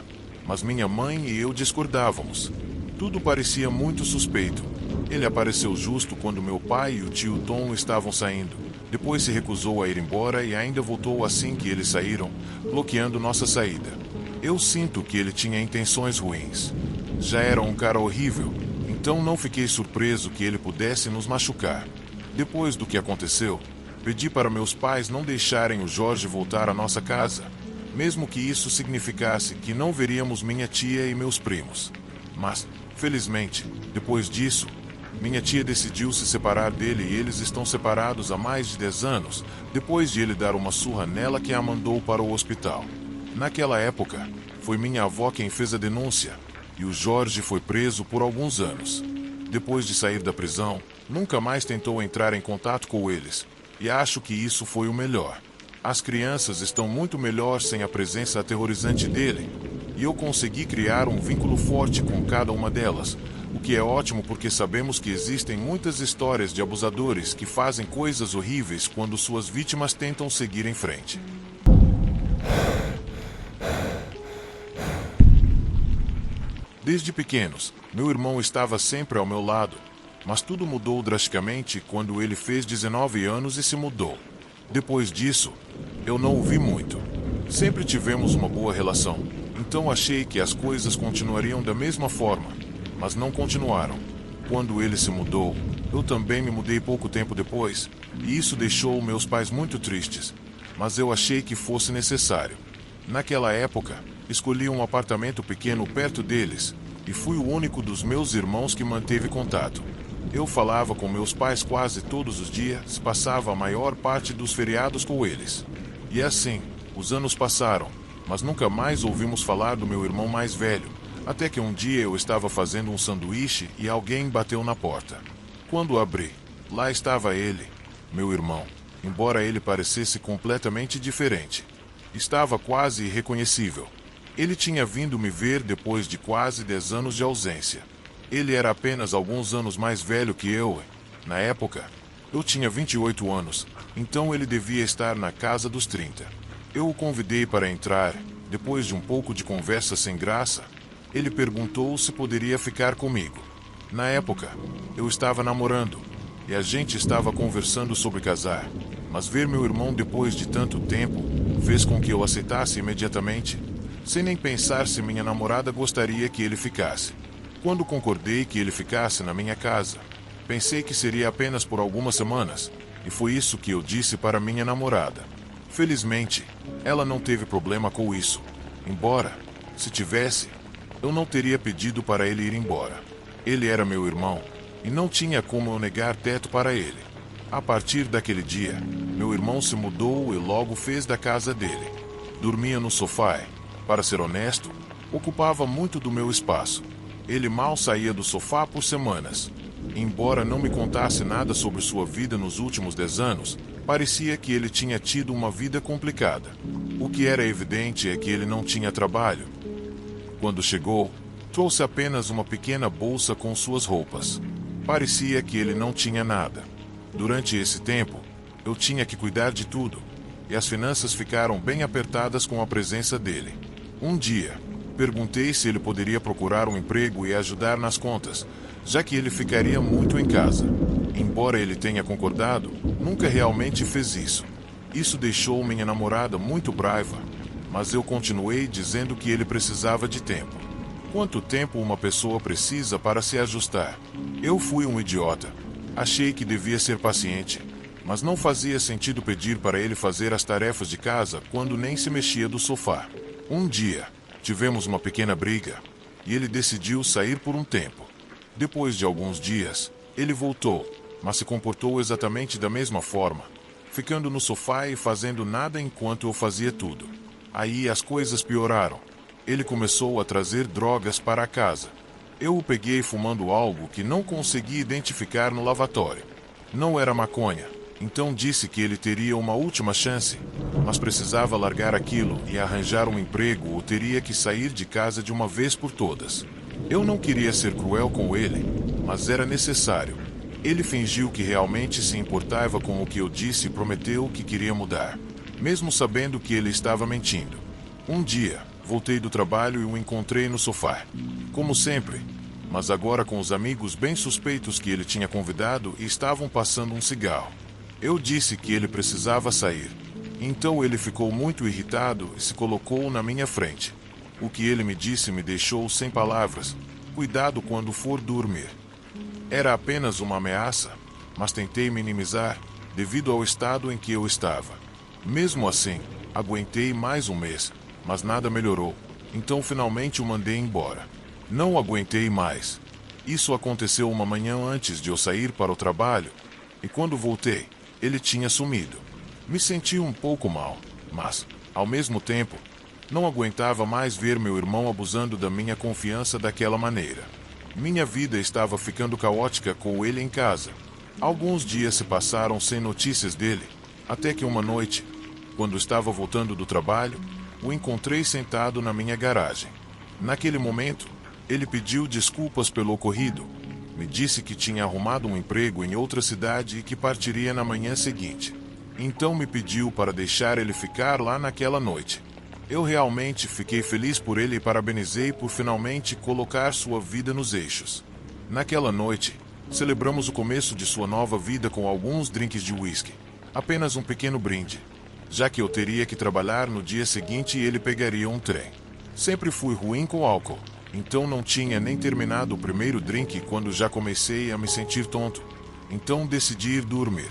mas minha mãe e eu discordávamos. Tudo parecia muito suspeito. Ele apareceu justo quando meu pai e o tio Tom estavam saindo. Depois se recusou a ir embora e ainda voltou assim que eles saíram, bloqueando nossa saída. Eu sinto que ele tinha intenções ruins. Já era um cara horrível, então não fiquei surpreso que ele pudesse nos machucar. Depois do que aconteceu, pedi para meus pais não deixarem o Jorge voltar à nossa casa, mesmo que isso significasse que não veríamos minha tia e meus primos. Mas, felizmente, depois disso, minha tia decidiu se separar dele e eles estão separados há mais de 10 anos, depois de ele dar uma surra nela que a mandou para o hospital. Naquela época, foi minha avó quem fez a denúncia, e o Jorge foi preso por alguns anos. Depois de sair da prisão, nunca mais tentou entrar em contato com eles, e acho que isso foi o melhor. As crianças estão muito melhor sem a presença aterrorizante dele, e eu consegui criar um vínculo forte com cada uma delas, o que é ótimo porque sabemos que existem muitas histórias de abusadores que fazem coisas horríveis quando suas vítimas tentam seguir em frente. Desde pequenos, meu irmão estava sempre ao meu lado, mas tudo mudou drasticamente quando ele fez 19 anos e se mudou. Depois disso, eu não o vi muito. Sempre tivemos uma boa relação, então achei que as coisas continuariam da mesma forma, mas não continuaram. Quando ele se mudou, eu também me mudei pouco tempo depois, e isso deixou meus pais muito tristes, mas eu achei que fosse necessário. Naquela época, escolhi um apartamento pequeno perto deles, e fui o único dos meus irmãos que manteve contato. Eu falava com meus pais quase todos os dias, passava a maior parte dos feriados com eles. E assim, os anos passaram, mas nunca mais ouvimos falar do meu irmão mais velho, até que um dia eu estava fazendo um sanduíche e alguém bateu na porta. Quando abri, lá estava ele, meu irmão, embora ele parecesse completamente diferente. Estava quase irreconhecível. Ele tinha vindo me ver depois de quase 10 anos de ausência. Ele era apenas alguns anos mais velho que eu. Na época, eu tinha 28 anos, então ele devia estar na casa dos 30. Eu o convidei para entrar. Depois de um pouco de conversa sem graça, ele perguntou se poderia ficar comigo. Na época, eu estava namorando, e a gente estava conversando sobre casar, mas ver meu irmão depois de tanto tempo fez com que eu aceitasse imediatamente, sem nem pensar se minha namorada gostaria que ele ficasse. Quando concordei que ele ficasse na minha casa, pensei que seria apenas por algumas semanas, e foi isso que eu disse para minha namorada. Felizmente, ela não teve problema com isso, embora, se tivesse, eu não teria pedido para ele ir embora. Ele era meu irmão, e não tinha como eu negar teto para ele. A partir daquele dia, meu irmão se mudou e logo fez da casa dele. Dormia no sofá e, para ser honesto, ocupava muito do meu espaço. Ele mal saía do sofá por semanas. Embora não me contasse nada sobre sua vida nos últimos 10 anos, parecia que ele tinha tido uma vida complicada. O que era evidente é que ele não tinha trabalho. Quando chegou, trouxe apenas uma pequena bolsa com suas roupas. Parecia que ele não tinha nada. Durante esse tempo, eu tinha que cuidar de tudo, e as finanças ficaram bem apertadas com a presença dele. Um dia, perguntei se ele poderia procurar um emprego e ajudar nas contas, já que ele ficaria muito em casa. Embora ele tenha concordado, nunca realmente fez isso. Isso deixou minha namorada muito brava, mas eu continuei dizendo que ele precisava de tempo. Quanto tempo uma pessoa precisa para se ajustar? Eu fui um idiota. Achei que devia ser paciente, mas não fazia sentido pedir para ele fazer as tarefas de casa quando nem se mexia do sofá. Um dia, tivemos uma pequena briga, e ele decidiu sair por um tempo. Depois de alguns dias, ele voltou, mas se comportou exatamente da mesma forma, ficando no sofá e fazendo nada enquanto eu fazia tudo. Aí as coisas pioraram. Ele começou a trazer drogas para a casa. Eu o peguei fumando algo que não consegui identificar no lavatório. Não era maconha, então disse que ele teria uma última chance, mas precisava largar aquilo e arranjar um emprego ou teria que sair de casa de uma vez por todas. Eu não queria ser cruel com ele, mas era necessário. Ele fingiu que realmente se importava com o que eu disse e prometeu que queria mudar, mesmo sabendo que ele estava mentindo. Um dia, voltei do trabalho e o encontrei no sofá. Como sempre, mas agora com os amigos bem suspeitos que ele tinha convidado e estavam passando um cigarro. Eu disse que ele precisava sair. Então ele ficou muito irritado e se colocou na minha frente. O que ele me disse me deixou sem palavras. Cuidado quando for dormir. Era apenas uma ameaça, mas tentei minimizar devido ao estado em que eu estava. Mesmo assim, aguentei mais um mês, mas nada melhorou. Então finalmente o mandei embora. Não aguentei mais. Isso aconteceu uma manhã antes de eu sair para o trabalho, e quando voltei, ele tinha sumido. Me senti um pouco mal, mas, ao mesmo tempo, não aguentava mais ver meu irmão abusando da minha confiança daquela maneira. Minha vida estava ficando caótica com ele em casa. Alguns dias se passaram sem notícias dele, até que uma noite, quando estava voltando do trabalho, o encontrei sentado na minha garagem. Naquele momento, ele pediu desculpas pelo ocorrido. Me disse que tinha arrumado um emprego em outra cidade e que partiria na manhã seguinte. Então me pediu para deixar ele ficar lá naquela noite. Eu realmente fiquei feliz por ele e parabenizei por finalmente colocar sua vida nos eixos. Naquela noite, celebramos o começo de sua nova vida com alguns drinks de whisky. Apenas um pequeno brinde, já que eu teria que trabalhar no dia seguinte e ele pegaria um trem. Sempre fui ruim com álcool, então não tinha nem terminado o primeiro drink quando já comecei a me sentir tonto. Então decidi ir dormir.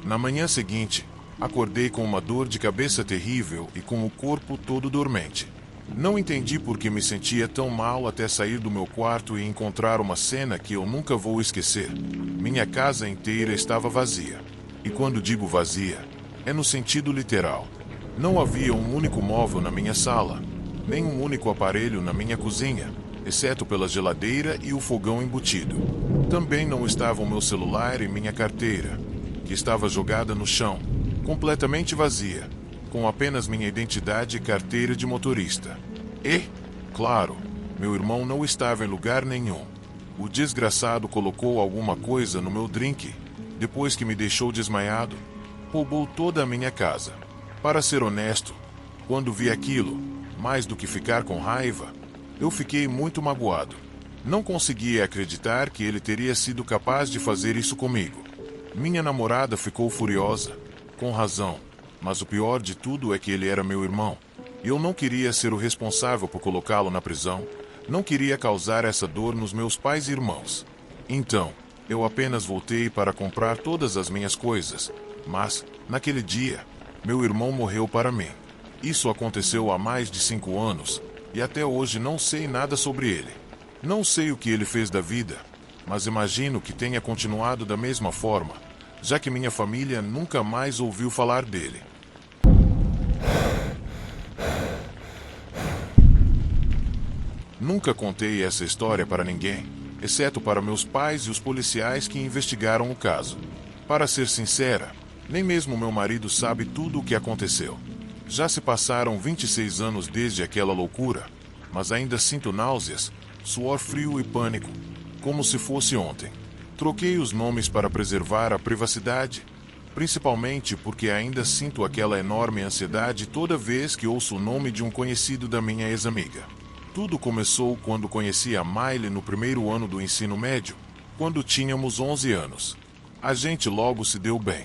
Na manhã seguinte, acordei com uma dor de cabeça terrível e com o corpo todo dormente. Não entendi por que me sentia tão mal até sair do meu quarto e encontrar uma cena que eu nunca vou esquecer. Minha casa inteira estava vazia. E quando digo vazia, é no sentido literal. Não havia um único móvel na minha sala, nem um único aparelho na minha cozinha, exceto pela geladeira e o fogão embutido. Também não estava o meu celular e minha carteira, que estava jogada no chão, completamente vazia, com apenas minha identidade e carteira de motorista. E, claro, meu irmão não estava em lugar nenhum. O desgraçado colocou alguma coisa no meu drink. Depois que me deixou desmaiado, roubou toda a minha casa. Para ser honesto, quando vi aquilo, mais do que ficar com raiva, eu fiquei muito magoado. Não conseguia acreditar que ele teria sido capaz de fazer isso comigo. Minha namorada ficou furiosa, com razão, mas o pior de tudo é que ele era meu irmão. E eu não queria ser o responsável por colocá-lo na prisão, não queria causar essa dor nos meus pais e irmãos. Então, eu apenas voltei para comprar todas as minhas coisas, mas, naquele dia, meu irmão morreu para mim. Isso aconteceu há mais de 5 anos, e até hoje não sei nada sobre ele. Não sei o que ele fez da vida, mas imagino que tenha continuado da mesma forma, já que minha família nunca mais ouviu falar dele. Nunca contei essa história para ninguém, exceto para meus pais e os policiais que investigaram o caso. Para ser sincera, nem mesmo meu marido sabe tudo o que aconteceu. Já se passaram 26 anos desde aquela loucura, mas ainda sinto náuseas, suor frio e pânico, como se fosse ontem. Troquei os nomes para preservar a privacidade, principalmente porque ainda sinto aquela enorme ansiedade toda vez que ouço o nome de um conhecido da minha ex-amiga. Tudo começou quando conheci a Miley no primeiro ano do ensino médio, quando tínhamos 11 anos. A gente logo se deu bem.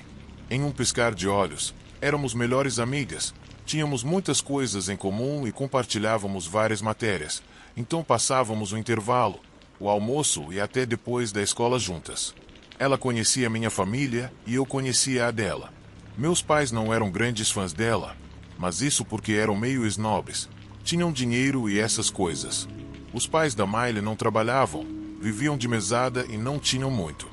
Em um piscar de olhos, éramos melhores amigas, tínhamos muitas coisas em comum e compartilhávamos várias matérias, então passávamos o intervalo, o almoço e até depois da escola juntas. Ela conhecia minha família e eu conhecia a dela. Meus pais não eram grandes fãs dela, mas isso porque eram meio snobs, tinham dinheiro e essas coisas. Os pais da Miley não trabalhavam, viviam de mesada e não tinham muito.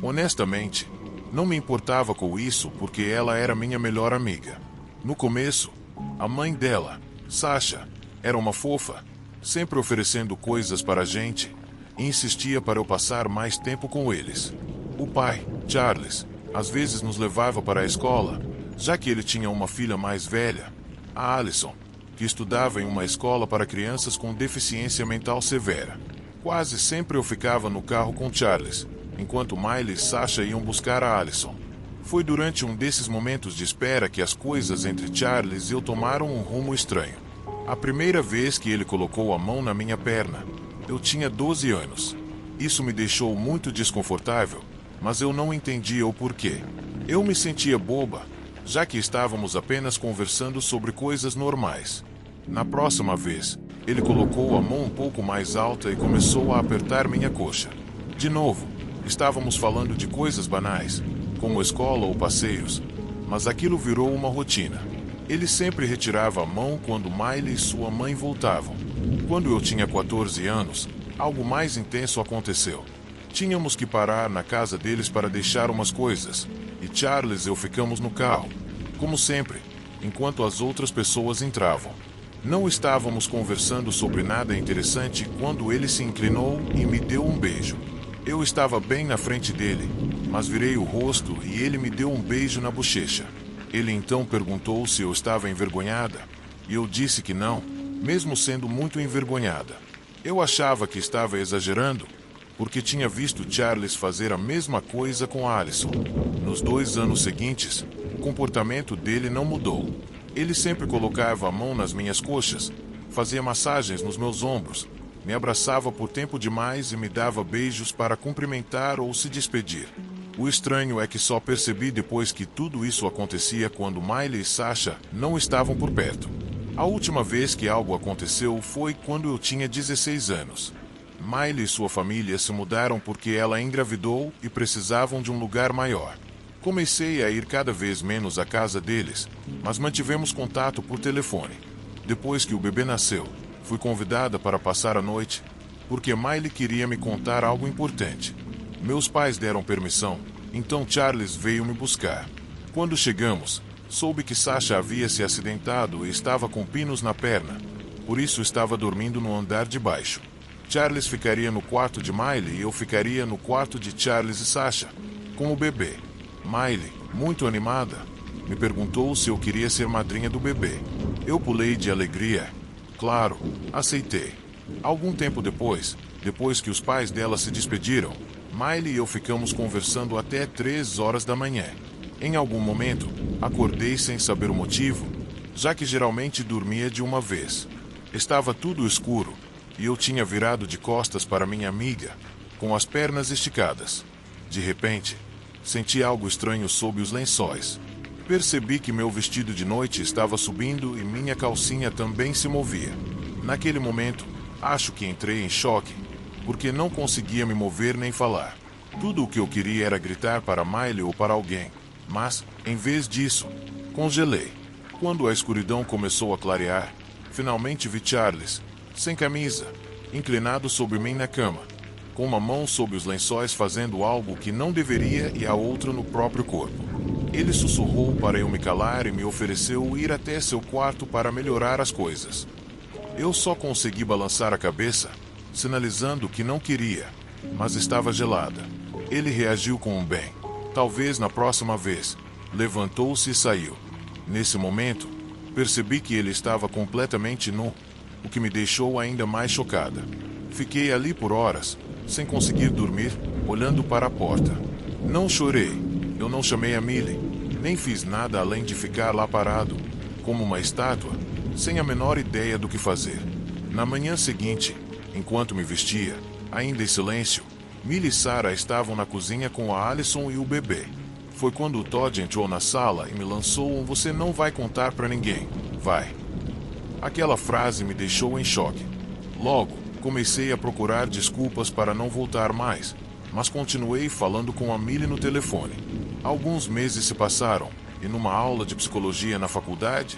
Honestamente, não me importava com isso porque ela era minha melhor amiga. No começo, a mãe dela, Sasha, era uma fofa, sempre oferecendo coisas para a gente, e insistia para eu passar mais tempo com eles. O pai, Charles, às vezes nos levava para a escola, já que ele tinha uma filha mais velha, a Alison, que estudava em uma escola para crianças com deficiência mental severa. Quase sempre eu ficava no carro com Charles, enquanto Miley e Sasha iam buscar a Alison. Foi durante um desses momentos de espera que as coisas entre Charles e eu tomaram um rumo estranho. A primeira vez que ele colocou a mão na minha perna, eu tinha 12 anos. Isso me deixou muito desconfortável, mas eu não entendia o porquê. Eu me sentia boba, já que estávamos apenas conversando sobre coisas normais. Na próxima vez, ele colocou a mão um pouco mais alta e começou a apertar minha coxa. De novo, estávamos falando de coisas banais, como escola ou passeios, mas aquilo virou uma rotina. Ele sempre retirava a mão quando Miley e sua mãe voltavam. Quando eu tinha 14 anos, algo mais intenso aconteceu. Tínhamos que parar na casa deles para deixar umas coisas, e Charles e eu ficamos no carro, como sempre, enquanto as outras pessoas entravam. Não estávamos conversando sobre nada interessante quando ele se inclinou e me deu um beijo. Eu estava bem na frente dele, mas virei o rosto e ele me deu um beijo na bochecha. Ele então perguntou se eu estava envergonhada, e eu disse que não, mesmo sendo muito envergonhada. Eu achava que estava exagerando, porque tinha visto Charles fazer a mesma coisa com Alison. Nos 2 anos seguintes, o comportamento dele não mudou. Ele sempre colocava a mão nas minhas coxas, fazia massagens nos meus ombros, me abraçava por tempo demais e me dava beijos para cumprimentar ou se despedir. O estranho é que só percebi depois que tudo isso acontecia quando Miley e Sasha não estavam por perto. A última vez que algo aconteceu foi quando eu tinha 16 anos. Miley e sua família se mudaram porque ela engravidou e precisavam de um lugar maior. Comecei a ir cada vez menos à casa deles, mas mantivemos contato por telefone. Depois que o bebê nasceu, fui convidada para passar a noite, porque Miley queria me contar algo importante. Meus pais deram permissão, então Charles veio me buscar. Quando chegamos, soube que Sasha havia se acidentado e estava com pinos na perna, por isso estava dormindo no andar de baixo. Charles ficaria no quarto de Miley e eu ficaria no quarto de Charles e Sasha, com o bebê. Miley, muito animada, me perguntou se eu queria ser madrinha do bebê. Eu pulei de alegria. Claro, aceitei. Algum tempo depois que os pais dela se despediram, Miley e eu ficamos conversando até 3 horas da manhã. Em algum momento, acordei sem saber o motivo, já que geralmente dormia de uma vez. Estava tudo escuro, e eu tinha virado de costas para minha amiga, com as pernas esticadas. De repente, senti algo estranho sob os lençóis. Percebi que meu vestido de noite estava subindo e minha calcinha também se movia. Naquele momento, acho que entrei em choque, porque não conseguia me mover nem falar. Tudo o que eu queria era gritar para Miley ou para alguém, mas, em vez disso, congelei. Quando a escuridão começou a clarear, finalmente vi Charles, sem camisa, inclinado sobre mim na cama, com uma mão sob os lençóis fazendo algo que não deveria e a outra no próprio corpo. Ele sussurrou para eu me calar e me ofereceu ir até seu quarto para melhorar as coisas. Eu só consegui balançar a cabeça, sinalizando que não queria, mas estava gelada. Ele reagiu com um bem. Talvez na próxima vez. Levantou-se e saiu. Nesse momento, percebi que ele estava completamente nu, o que me deixou ainda mais chocada. Fiquei ali por horas, sem conseguir dormir, olhando para a porta. Não chorei. Eu não chamei a Miley, nem fiz nada além de ficar lá parado, como uma estátua, sem a menor ideia do que fazer. Na manhã seguinte, enquanto me vestia, ainda em silêncio, Miley e Sarah estavam na cozinha com a Alison e o bebê. Foi quando o Todd entrou na sala e me lançou um "você não vai contar pra ninguém, vai". Aquela frase me deixou em choque. Logo, comecei a procurar desculpas para não voltar mais, mas continuei falando com a Miley no telefone. Alguns meses se passaram, e numa aula de psicologia na faculdade,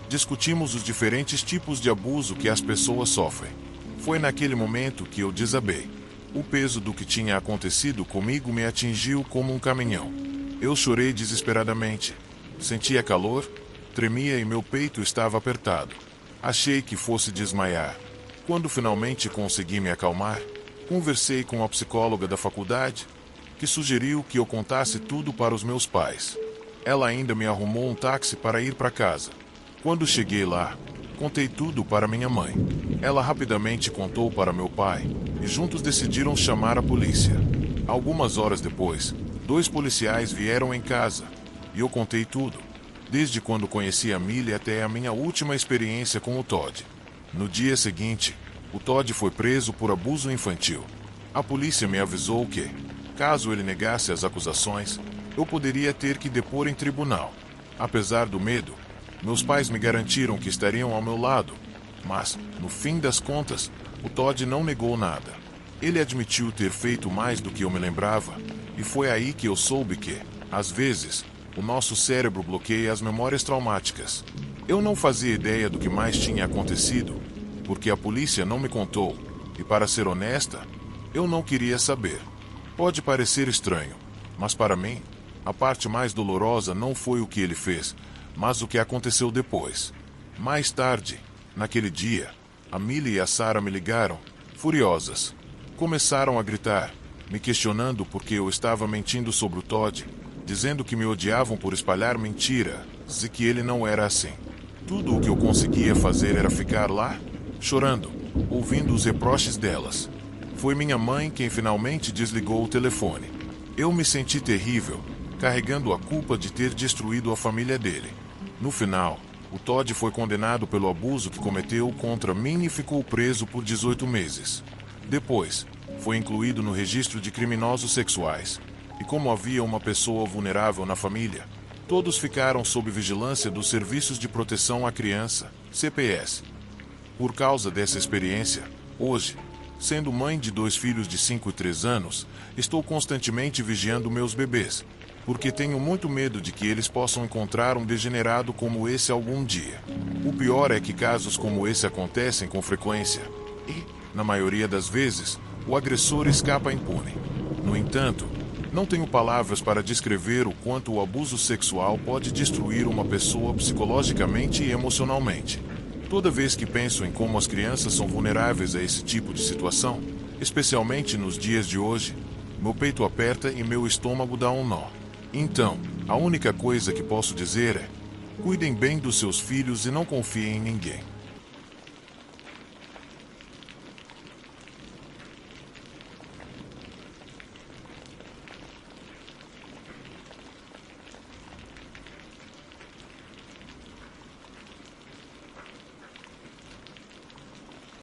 discutimos os diferentes tipos de abuso que as pessoas sofrem. Foi naquele momento que eu desabei. O peso do que tinha acontecido comigo me atingiu como um caminhão. Eu chorei desesperadamente. Sentia calor, tremia e meu peito estava apertado. Achei que fosse desmaiar. Quando finalmente consegui me acalmar, conversei com a psicóloga da faculdade, que sugeriu que eu contasse tudo para os meus pais. Ela ainda me arrumou um táxi para ir para casa. Quando cheguei lá, contei tudo para minha mãe. Ela rapidamente contou para meu pai, e juntos decidiram chamar a polícia. Algumas horas depois, 2 policiais vieram em casa, e eu contei tudo, desde quando conheci a Miley até a minha última experiência com o Todd. No dia seguinte, o Todd foi preso por abuso infantil. A polícia me avisou que, caso ele negasse as acusações, eu poderia ter que depor em tribunal. Apesar do medo, meus pais me garantiram que estariam ao meu lado, mas, no fim das contas, o Todd não negou nada. Ele admitiu ter feito mais do que eu me lembrava, e foi aí que eu soube que, às vezes, o nosso cérebro bloqueia as memórias traumáticas. Eu não fazia ideia do que mais tinha acontecido, porque a polícia não me contou, e para ser honesta, eu não queria saber. Pode parecer estranho, mas para mim, a parte mais dolorosa não foi o que ele fez, mas o que aconteceu depois. Mais tarde, naquele dia, a Miley e a Sarah me ligaram, furiosas. Começaram a gritar, me questionando porque eu estava mentindo sobre o Todd, dizendo que me odiavam por espalhar mentiras e que ele não era assim. Tudo o que eu conseguia fazer era ficar lá, chorando, ouvindo os reproches delas. Foi minha mãe quem finalmente desligou o telefone. Eu me senti terrível, carregando a culpa de ter destruído a família dele. No final, o Todd foi condenado pelo abuso que cometeu contra mim e ficou preso por 18 meses. Depois, foi incluído no registro de criminosos sexuais. E como havia uma pessoa vulnerável na família, todos ficaram sob vigilância dos Serviços de Proteção à Criança, CPS. Por causa dessa experiência, hoje, sendo mãe de 2 filhos de 5 e 3 anos, estou constantemente vigiando meus bebês. porque tenho muito medo de que eles possam encontrar um degenerado como esse algum dia. O pior é que casos como esse acontecem com frequência e, na maioria das vezes, o agressor escapa impune. No entanto, não tenho palavras para descrever o quanto o abuso sexual pode destruir uma pessoa psicologicamente e emocionalmente. Toda vez que penso em como as crianças são vulneráveis a esse tipo de situação, especialmente nos dias de hoje, meu peito aperta e meu estômago dá um nó. Então, a única coisa que posso dizer é: cuidem bem dos seus filhos e não confiem em ninguém.